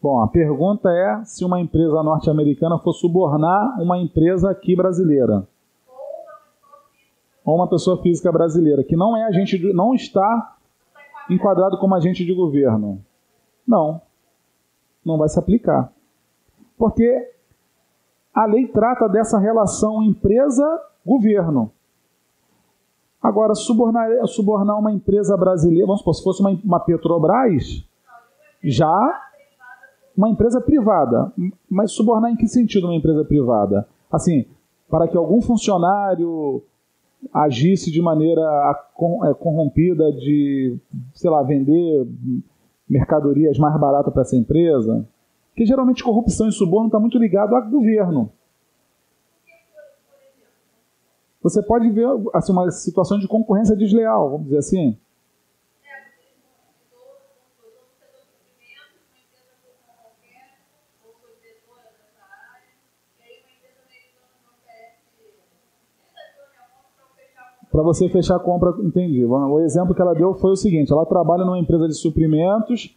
Bom, a pergunta é se uma empresa norte-americana for subornar uma empresa aqui brasileira. Ou uma pessoa física brasileira, que não é agente não está enquadrado como agente de governo. Não vai se aplicar. Porque a lei trata dessa relação empresa-governo. Agora, subornar uma empresa brasileira, vamos supor, se fosse uma Petrobras, já uma empresa privada. Mas subornar em que sentido uma empresa privada? Assim, para que algum funcionário agisse de maneira corrompida de, sei lá, vender mercadorias mais baratas para essa empresa. Porque geralmente corrupção e suborno está muito ligado ao governo. Você pode ver assim, uma situação de concorrência desleal, vamos dizer assim. Para você fechar a compra, entendi. O exemplo que ela deu foi o seguinte: ela trabalha numa empresa de suprimentos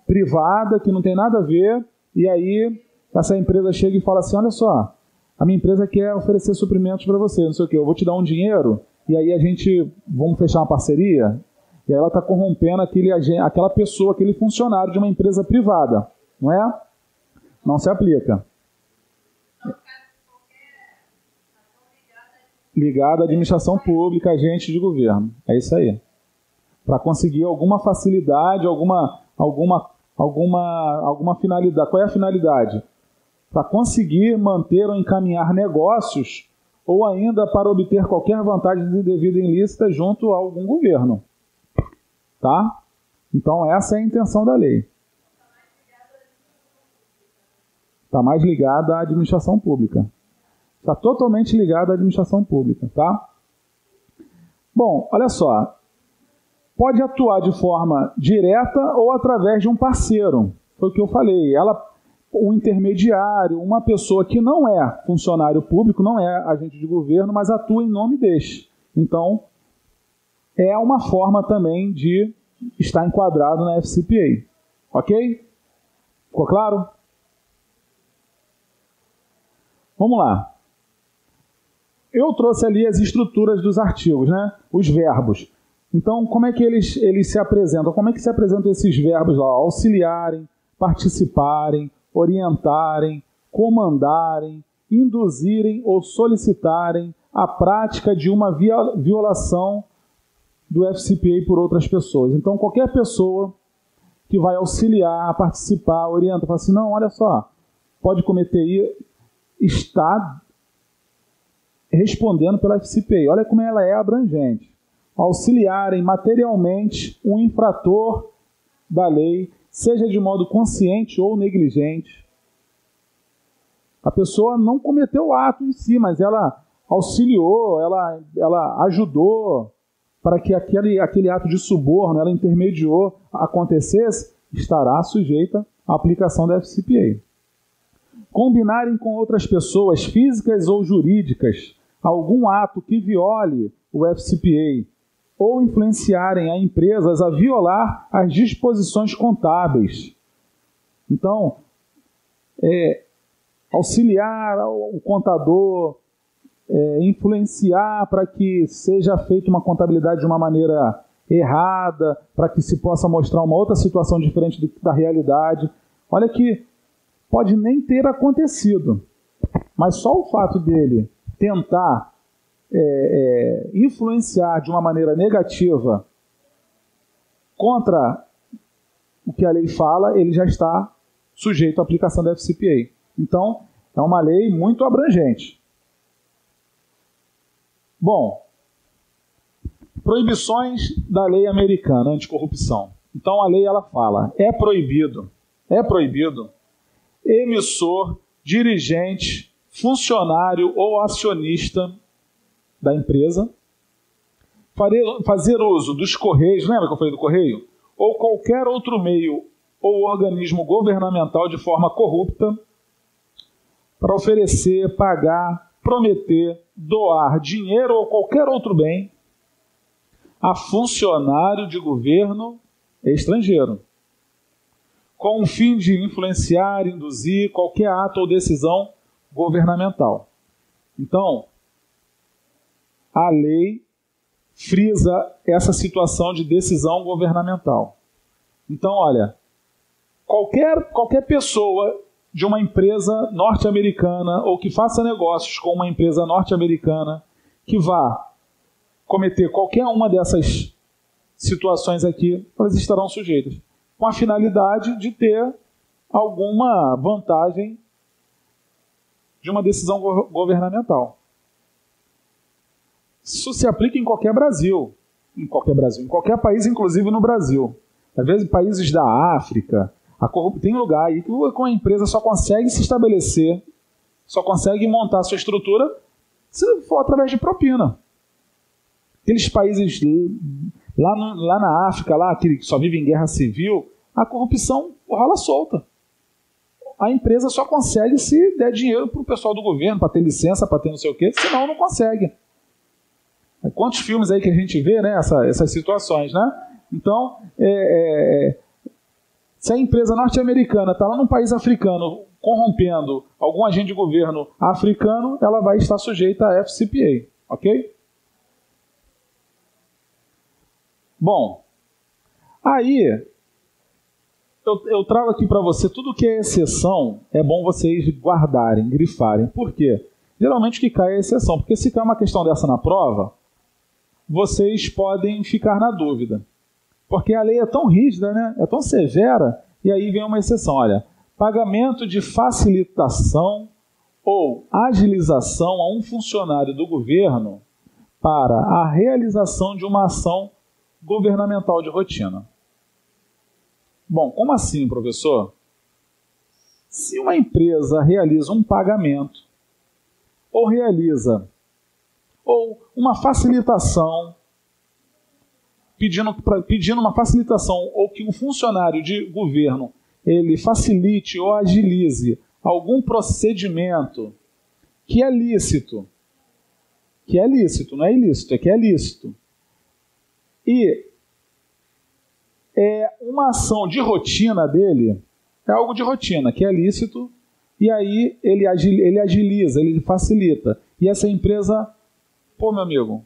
privada, que não tem nada a ver, e aí essa empresa chega e fala assim: olha só, a minha empresa quer oferecer suprimentos para você, não sei o quê, eu vou te dar um dinheiro, e aí vamos fechar uma parceria, e aí ela está corrompendo aquela pessoa, aquele funcionário de uma empresa privada, não é? Não se aplica. Ligado à administração pública, agente de governo. É isso aí. Para conseguir alguma facilidade, alguma finalidade. Qual é a finalidade? Para conseguir manter ou encaminhar negócios ou ainda para obter qualquer vantagem indevida e ilícita junto a algum governo. Tá? Então essa é a intenção da lei. Está mais ligada à administração pública. Está totalmente ligado à administração pública, tá? Bom, olha só. Pode atuar de forma direta ou através de um parceiro. Foi o que eu falei. Um intermediário, uma pessoa que não é funcionário público, não é agente de governo, mas atua em nome deste. Então, é uma forma também de estar enquadrado na FCPA. Ok? Ficou claro? Vamos lá. Eu trouxe ali as estruturas dos artigos, né? Os verbos. Então, como é que eles se apresentam? Como é que se apresentam esses verbos lá? Auxiliarem, participarem, orientarem, comandarem, induzirem ou solicitarem a prática de uma violação do FCPA por outras pessoas. Então, qualquer pessoa que vai auxiliar, participar, orientar, fala assim, não, olha só, pode cometer isso, está respondendo pela FCPA. Olha como ela é abrangente. Auxiliarem materialmente um infrator da lei, seja de modo consciente ou negligente. A pessoa não cometeu o ato em si, mas ela auxiliou, ela ajudou para que aquele ato de suborno, ela intermediou, acontecesse, estará sujeita à aplicação da FCPA. Combinarem com outras pessoas físicas ou jurídicas algum ato que viole o FCPA ou influenciarem a empresas a violar as disposições contábeis. Então, auxiliar o contador, influenciar para que seja feita uma contabilidade de uma maneira errada, para que se possa mostrar uma outra situação diferente da realidade. Olha que pode nem ter acontecido, mas só o fato dele tentar influenciar de uma maneira negativa contra o que a lei fala, ele já está sujeito à aplicação da FCPA. Então, é uma lei muito abrangente. Bom, proibições da lei americana anticorrupção. Então, a lei ela fala, é proibido emissor, dirigente, funcionário ou acionista da empresa fazer uso dos correios, lembra que eu falei do correio? Ou qualquer outro meio ou organismo governamental de forma corrupta para oferecer, pagar, prometer, doar dinheiro ou qualquer outro bem a funcionário de governo estrangeiro, com o fim de influenciar, induzir qualquer ato ou decisão governamental. Então, a lei frisa essa situação de decisão governamental. Então, olha, qualquer pessoa de uma empresa norte-americana ou que faça negócios com uma empresa norte-americana que vá cometer qualquer uma dessas situações aqui, elas estarão sujeitas, com a finalidade de ter alguma vantagem de uma decisão governamental. Isso se aplica em qualquer Brasil, em qualquer país, inclusive no Brasil. Às vezes, países da África, tem lugar aí que uma empresa só consegue se estabelecer, só consegue montar sua estrutura se for através de propina. Aqueles países lá na África, lá, que só vive em guerra civil, a corrupção rola solta. A empresa só consegue se der dinheiro para o pessoal do governo, para ter licença, para ter não sei o quê, senão não consegue. Quantos filmes aí que a gente vê, né, essas situações, né? Então, se a empresa norte-americana está lá num país africano corrompendo algum agente de governo africano, ela vai estar sujeita à FCPA, ok? Bom, aí eu trago aqui para você tudo que é exceção, é bom vocês guardarem, grifarem. Por quê? Geralmente o que cai é exceção, porque se cai uma questão dessa na prova, vocês podem ficar na dúvida. Porque a lei é tão rígida, né? É tão severa, e aí vem uma exceção. Olha, pagamento de facilitação ou agilização a um funcionário do governo para a realização de uma ação governamental de rotina. Bom, como assim, professor? Se uma empresa realiza um pagamento ou realiza uma facilitação, pedindo uma facilitação, ou que um funcionário de governo ele facilite ou agilize algum procedimento que é lícito, não é ilícito, é que é lícito, e é uma ação de rotina dele, é algo de rotina, que é lícito, e aí ele agiliza, ele facilita, e essa empresa, pô, meu amigo,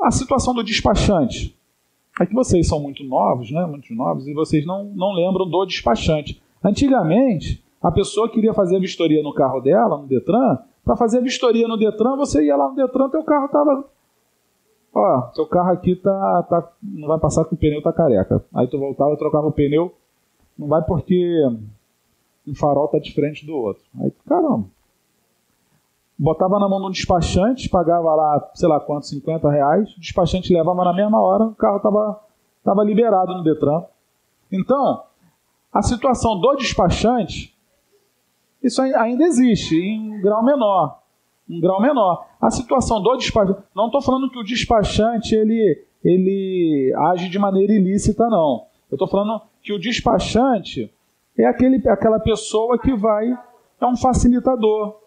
a situação do despachante. É que vocês são muito novos, né? Muito novos, e vocês não lembram do despachante. Antigamente, a pessoa queria fazer a vistoria no carro dela, no Detran. Para fazer a vistoria no Detran, você ia lá no Detran, teu carro estava... Ó, teu carro aqui não vai passar porque o pneu tá careca. Aí tu voltava e trocava o pneu, não vai porque um farol tá diferente do outro. Aí, caramba. Botava na mão do despachante, pagava lá, sei lá quanto, R$50, o despachante levava na mesma hora, o carro estava liberado no Detran. Então, a situação do despachante, isso ainda existe, em grau menor. A situação do despachante, não estou falando que o despachante ele age de maneira ilícita, não. Eu estou falando que o despachante é aquela pessoa que é um facilitador.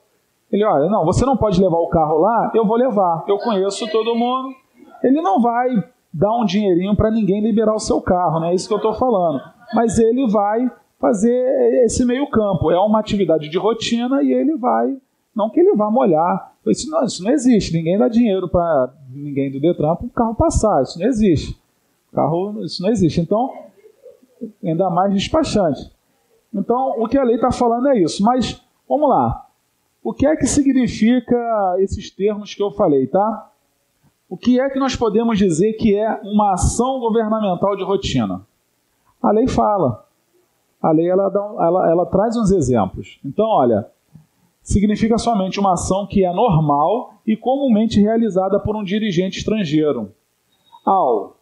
Ele, olha, não, você não pode levar o carro lá, eu vou levar. Eu conheço todo mundo. Ele não vai dar um dinheirinho para ninguém liberar o seu carro, né? É isso que eu estou falando. Mas ele vai fazer esse meio campo. É uma atividade de rotina e ele vai... Não que ele vá molhar. Isso não existe. Ninguém dá dinheiro para ninguém do Detran para o carro passar. Isso não existe. Isso não existe. Então, ainda mais despachante. Então, o que a lei está falando é isso. Mas, vamos lá. O que é que significa esses termos que eu falei, tá? O que é que nós podemos dizer que é uma ação governamental de rotina? A lei fala. A lei ela traz uns exemplos. Então, olha, significa somente uma ação que é normal e comumente realizada por um dirigente estrangeiro, ao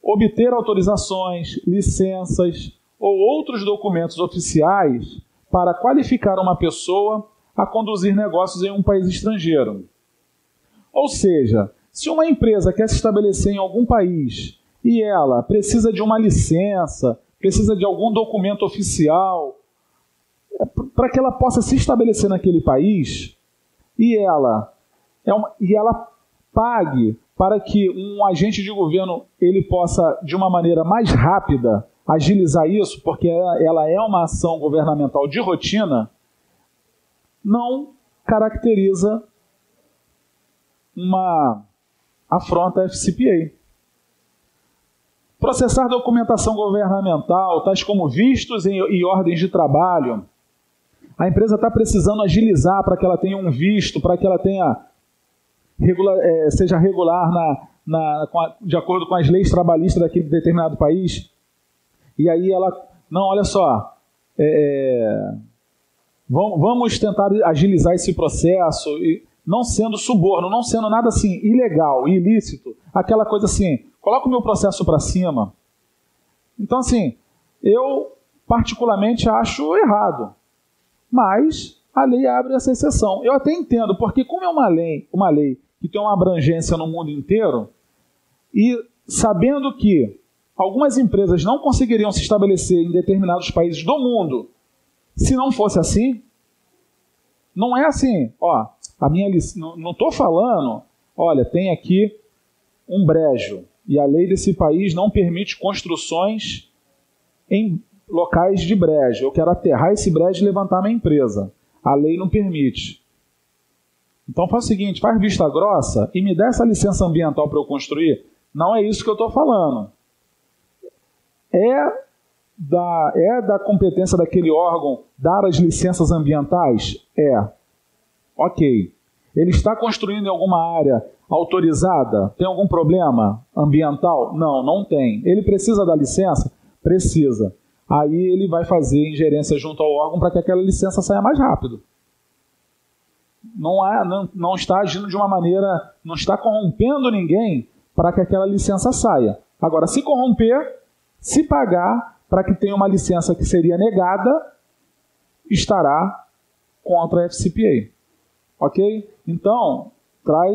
obter autorizações, licenças ou outros documentos oficiais para qualificar uma pessoa a conduzir negócios em um país estrangeiro. Ou seja, se uma empresa quer se estabelecer em algum país e ela precisa de uma licença, precisa de algum documento oficial, para que ela possa se estabelecer naquele país e ela pague para que um agente de governo ele possa, de uma maneira mais rápida, agilizar isso, porque ela é uma ação governamental de rotina, não caracteriza uma afronta à FCPA. Processar documentação governamental, tais como vistos e ordens de trabalho, A empresa está precisando agilizar para que ela tenha um visto, para que ela tenha seja regular de acordo com as leis trabalhistas daquele determinado país. E aí ela, não, olha só, vamos tentar agilizar esse processo, não sendo suborno, não sendo nada assim ilegal, ilícito, aquela coisa assim, coloca o meu processo para cima. Então assim, eu particularmente acho errado, mas a lei abre essa exceção. Eu até entendo, porque como é uma lei que tem uma abrangência no mundo inteiro, e sabendo que algumas empresas não conseguiriam se estabelecer em determinados países do mundo se não fosse assim, não é assim, ó, não estou falando, olha, tem aqui um brejo, e a lei desse país não permite construções em locais de brejo. Eu quero aterrar esse brejo e levantar minha empresa. A lei não permite. Então faz o seguinte, faz vista grossa e me dá essa licença ambiental para eu construir. Não é isso que eu estou falando. É da competência daquele órgão dar as licenças ambientais? É. Ok. Ele está construindo em alguma área autorizada? Tem algum problema ambiental? Não, não tem. Ele precisa da licença? Precisa. Aí ele vai fazer ingerência junto ao órgão para que aquela licença saia mais rápido. Não está agindo de uma maneira, não está corrompendo ninguém para que aquela licença saia. Agora, se corromper, se pagar para que tenha uma licença que seria negada, estará contra a FCPA. Ok? Então,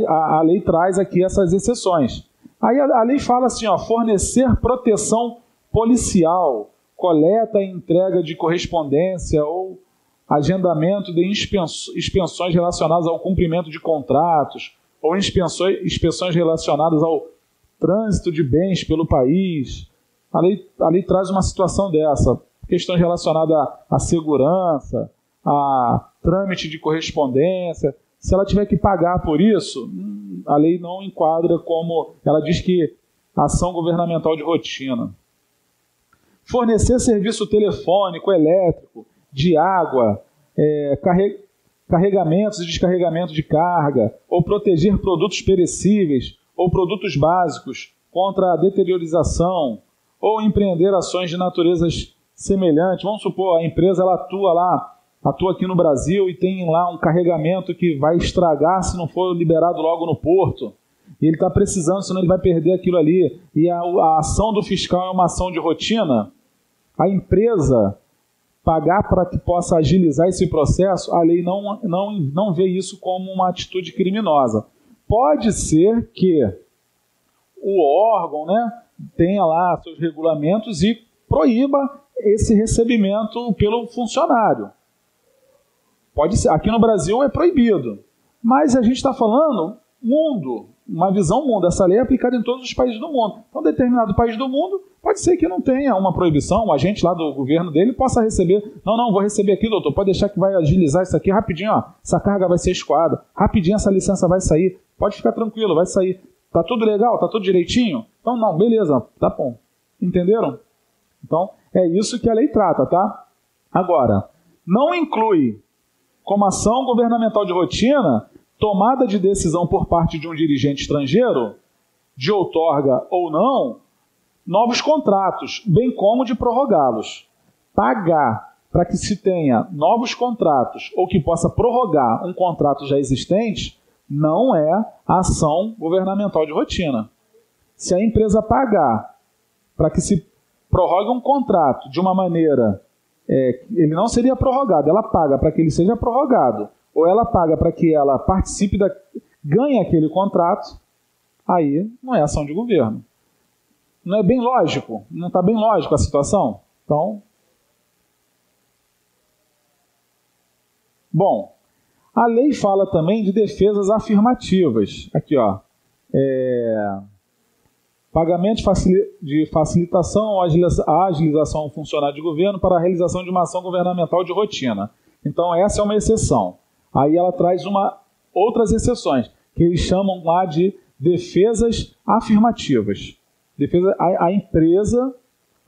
a lei traz aqui essas exceções. Aí a lei fala assim, ó, fornecer proteção policial, coleta e entrega de correspondência ou agendamento de inspeções relacionadas ao cumprimento de contratos ou inspeções relacionadas ao trânsito de bens pelo país. A lei traz uma situação dessa, questões relacionadas à segurança, a trâmite de correspondência. Se ela tiver que pagar por isso, a lei não enquadra como... Ela diz que ação governamental de rotina. Fornecer serviço telefônico, elétrico, de água, carregamentos e descarregamentos de carga, ou proteger produtos perecíveis ou produtos básicos contra a deteriorização, ou empreender ações de naturezas semelhantes. Vamos supor, a empresa ela atua aqui no Brasil e tem lá um carregamento que vai estragar se não for liberado logo no porto. E ele está precisando, senão ele vai perder aquilo ali. E a ação do fiscal é uma ação de rotina. A empresa pagar para que possa agilizar esse processo, a lei não vê isso como uma atitude criminosa. Pode ser que o órgão, né, tenha lá seus regulamentos e proíba esse recebimento pelo funcionário. Pode ser, aqui no Brasil é proibido, mas a gente está falando mundo, uma visão mundo. Essa lei é aplicada em todos os países do mundo. Então, determinado país do mundo, pode ser que não tenha uma proibição, o agente lá do governo dele possa receber. Não, vou receber aqui, doutor, pode deixar que vai agilizar isso aqui rapidinho, ó, essa carga vai ser escoada, rapidinho essa licença vai sair, pode ficar tranquilo, vai sair. Tá tudo legal? Tá tudo direitinho? Então, não, beleza, tá bom. Entenderam? Então, é isso que a lei trata, tá? Agora, não inclui como ação governamental de rotina tomada de decisão por parte de um dirigente estrangeiro, de outorga ou não, novos contratos, bem como de prorrogá-los. Pagar para que se tenha novos contratos ou que possa prorrogar um contrato já existente não é ação governamental de rotina. Se a empresa pagar para que se prorrogue um contrato de uma maneira... ele não seria prorrogado, ela paga para que ele seja prorrogado, ou ela paga para que ela participe, ganhe aquele contrato, aí não é ação de governo. Não é bem lógico? Não está bem lógico a situação? Então, bom, a lei fala também de defesas afirmativas. Aqui, ó, pagamento de facilitação ou agilização ao funcionário de governo para a realização de uma ação governamental de rotina. Então, essa é uma exceção. Aí ela traz outras exceções, que eles chamam lá de defesas afirmativas. A empresa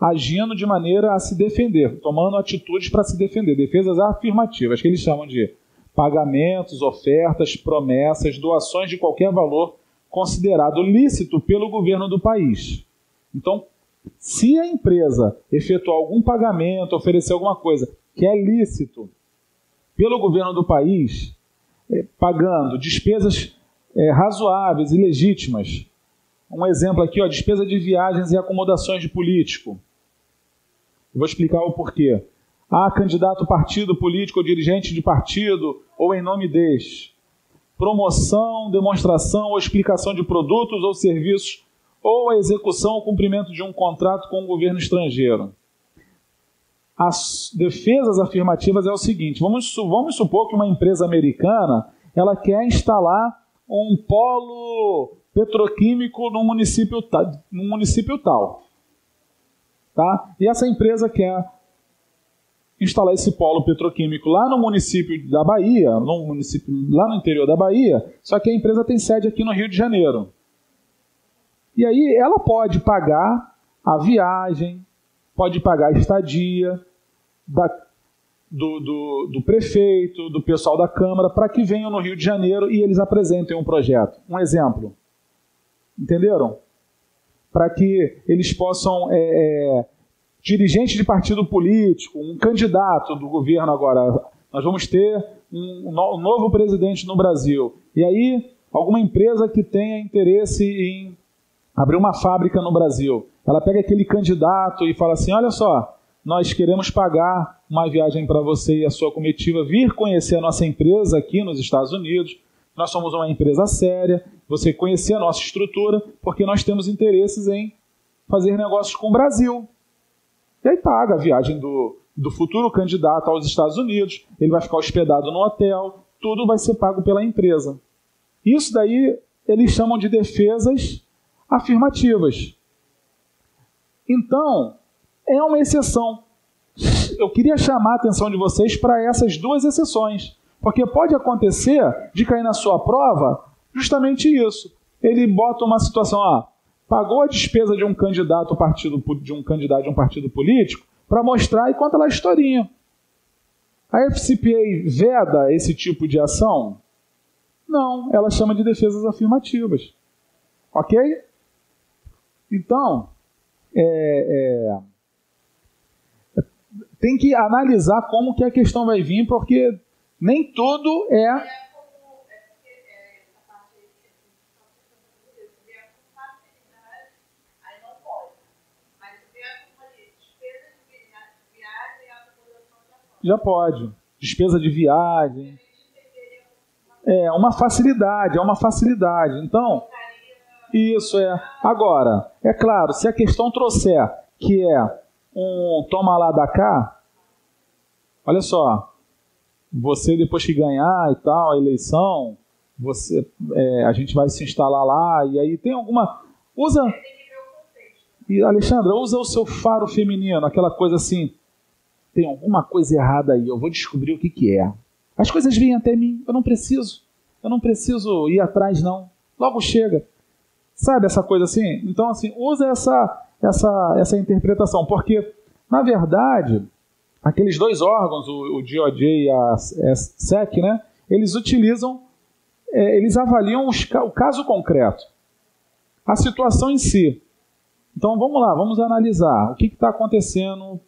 agindo de maneira a se defender, tomando atitudes para se defender, defesas afirmativas, que eles chamam de pagamentos, ofertas, promessas, doações de qualquer valor considerado lícito pelo governo do país. Então, se a empresa efetuar algum pagamento, oferecer alguma coisa que é lícito pelo governo do país, pagando despesas razoáveis e legítimas, um exemplo aqui, ó, despesa de viagens e acomodações de político. Eu vou explicar o porquê. Candidato partido político ou dirigente de partido, ou em nome deste. Promoção, demonstração ou explicação de produtos ou serviços, ou a execução ou cumprimento de um contrato com o governo estrangeiro. As defesas afirmativas é o seguinte, vamos supor que uma empresa americana ela quer instalar um polo petroquímico num município tal. Tá? E essa empresa quer instalar esse polo petroquímico lá no município da Bahia, lá no interior da Bahia, só que a empresa tem sede aqui no Rio de Janeiro. E aí ela pode pagar a viagem, pode pagar a estadia do prefeito, do pessoal da Câmara, para que venham no Rio de Janeiro e eles apresentem um projeto. Um exemplo. Entenderam? Para que eles possam... dirigente de partido político, um candidato do governo agora, nós vamos ter um novo presidente no Brasil. E aí, alguma empresa que tenha interesse em abrir uma fábrica no Brasil, ela pega aquele candidato e fala assim, olha só, nós queremos pagar uma viagem para você e a sua comitiva vir conhecer a nossa empresa aqui nos Estados Unidos. Nós somos uma empresa séria, você conhecer a nossa estrutura, porque nós temos interesses em fazer negócios com o Brasil. E aí paga a viagem do futuro candidato aos Estados Unidos, ele vai ficar hospedado no hotel, tudo vai ser pago pela empresa. Isso daí eles chamam de defesas afirmativas. Então, é uma exceção. Eu queria chamar a atenção de vocês para essas duas exceções, porque pode acontecer de cair na sua prova justamente isso. Ele bota uma situação, pagou a despesa de um candidato de um partido político para mostrar e conta lá a historinha. A FCPA veda esse tipo de ação? Não, ela chama de defesas afirmativas. Ok? Então, tem que analisar como que a questão vai vir, porque nem tudo é... Já pode. Despesa de viagem. É uma facilidade. Então, isso é. Agora, é claro, se a questão trouxer que é um toma lá da cá, olha só, você depois que ganhar e tal, a eleição, a gente vai se instalar lá, e aí tem alguma... Alexandra, usa o seu faro feminino, aquela coisa assim, tem alguma coisa errada aí, eu vou descobrir o que é. As coisas vêm até mim, eu não preciso ir atrás não, logo chega. Sabe essa coisa assim? Então, assim, usa essa interpretação, porque, na verdade, aqueles dois órgãos, o DOJ e a SEC, né, eles utilizam, eles avaliam o caso concreto, a situação em si. Então, vamos lá, vamos analisar o que está acontecendo.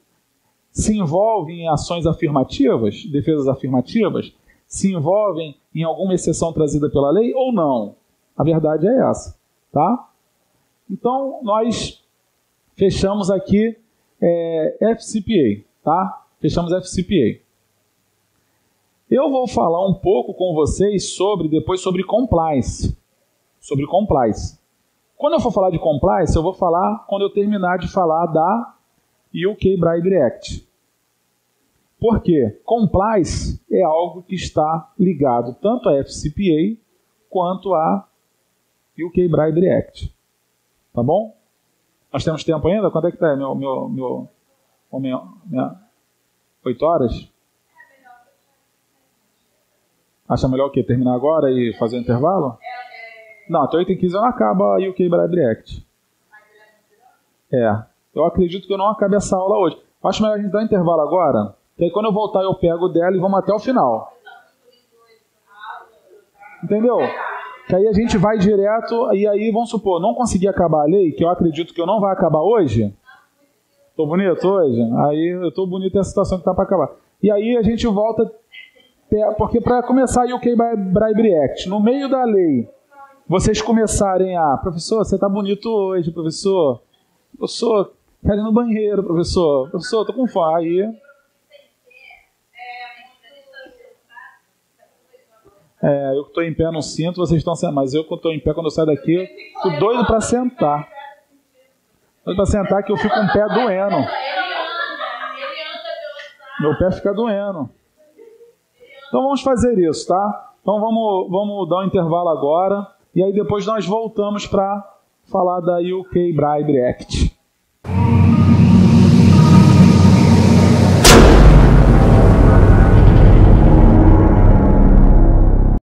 Se envolvem em ações afirmativas, defesas afirmativas? Se envolvem em alguma exceção trazida pela lei ou não? A verdade é essa, tá? Então, nós fechamos aqui FCPA, tá? Fechamos FCPA. Eu vou falar um pouco com vocês depois sobre compliance. Sobre compliance. Quando eu for falar de compliance, eu vou falar quando eu terminar de falar da UK Bribery Act. Por quê? Compliance é algo que está ligado tanto à FCPA quanto à UK Bribery Act. Tá bom? Nós temos tempo ainda? Quanto é que está? 8 horas? Acha melhor o quê? Terminar agora e fazer um intervalo? Não, até 8h15 não acaba a UK Bribery Act. Eu acredito que eu não acabe essa aula hoje. Acho melhor a gente dar um intervalo agora, que aí quando eu voltar eu pego dela e vamos até o final. Entendeu? Que aí a gente vai direto, e aí, vamos supor, não conseguir acabar a lei, que eu acredito que eu não vai acabar hoje. Tô bonito hoje? Aí eu tô bonito, é a situação que tá para acabar. E aí a gente volta, porque para começar a UK Bribery Act, no meio da lei, vocês começarem a, professor, você tá bonito hoje, professor, quero ir no banheiro, professor, tô com fome. Aí, eu que estou em pé não sinto, vocês estão sentando, mas eu que estou em pé, quando eu saio daqui, estou doido para sentar. Doido para sentar que eu fico com o pé doendo. Meu pé fica doendo. Então vamos fazer isso, tá? Então vamos dar um intervalo agora, e aí depois nós voltamos para falar da UK Bribery Act.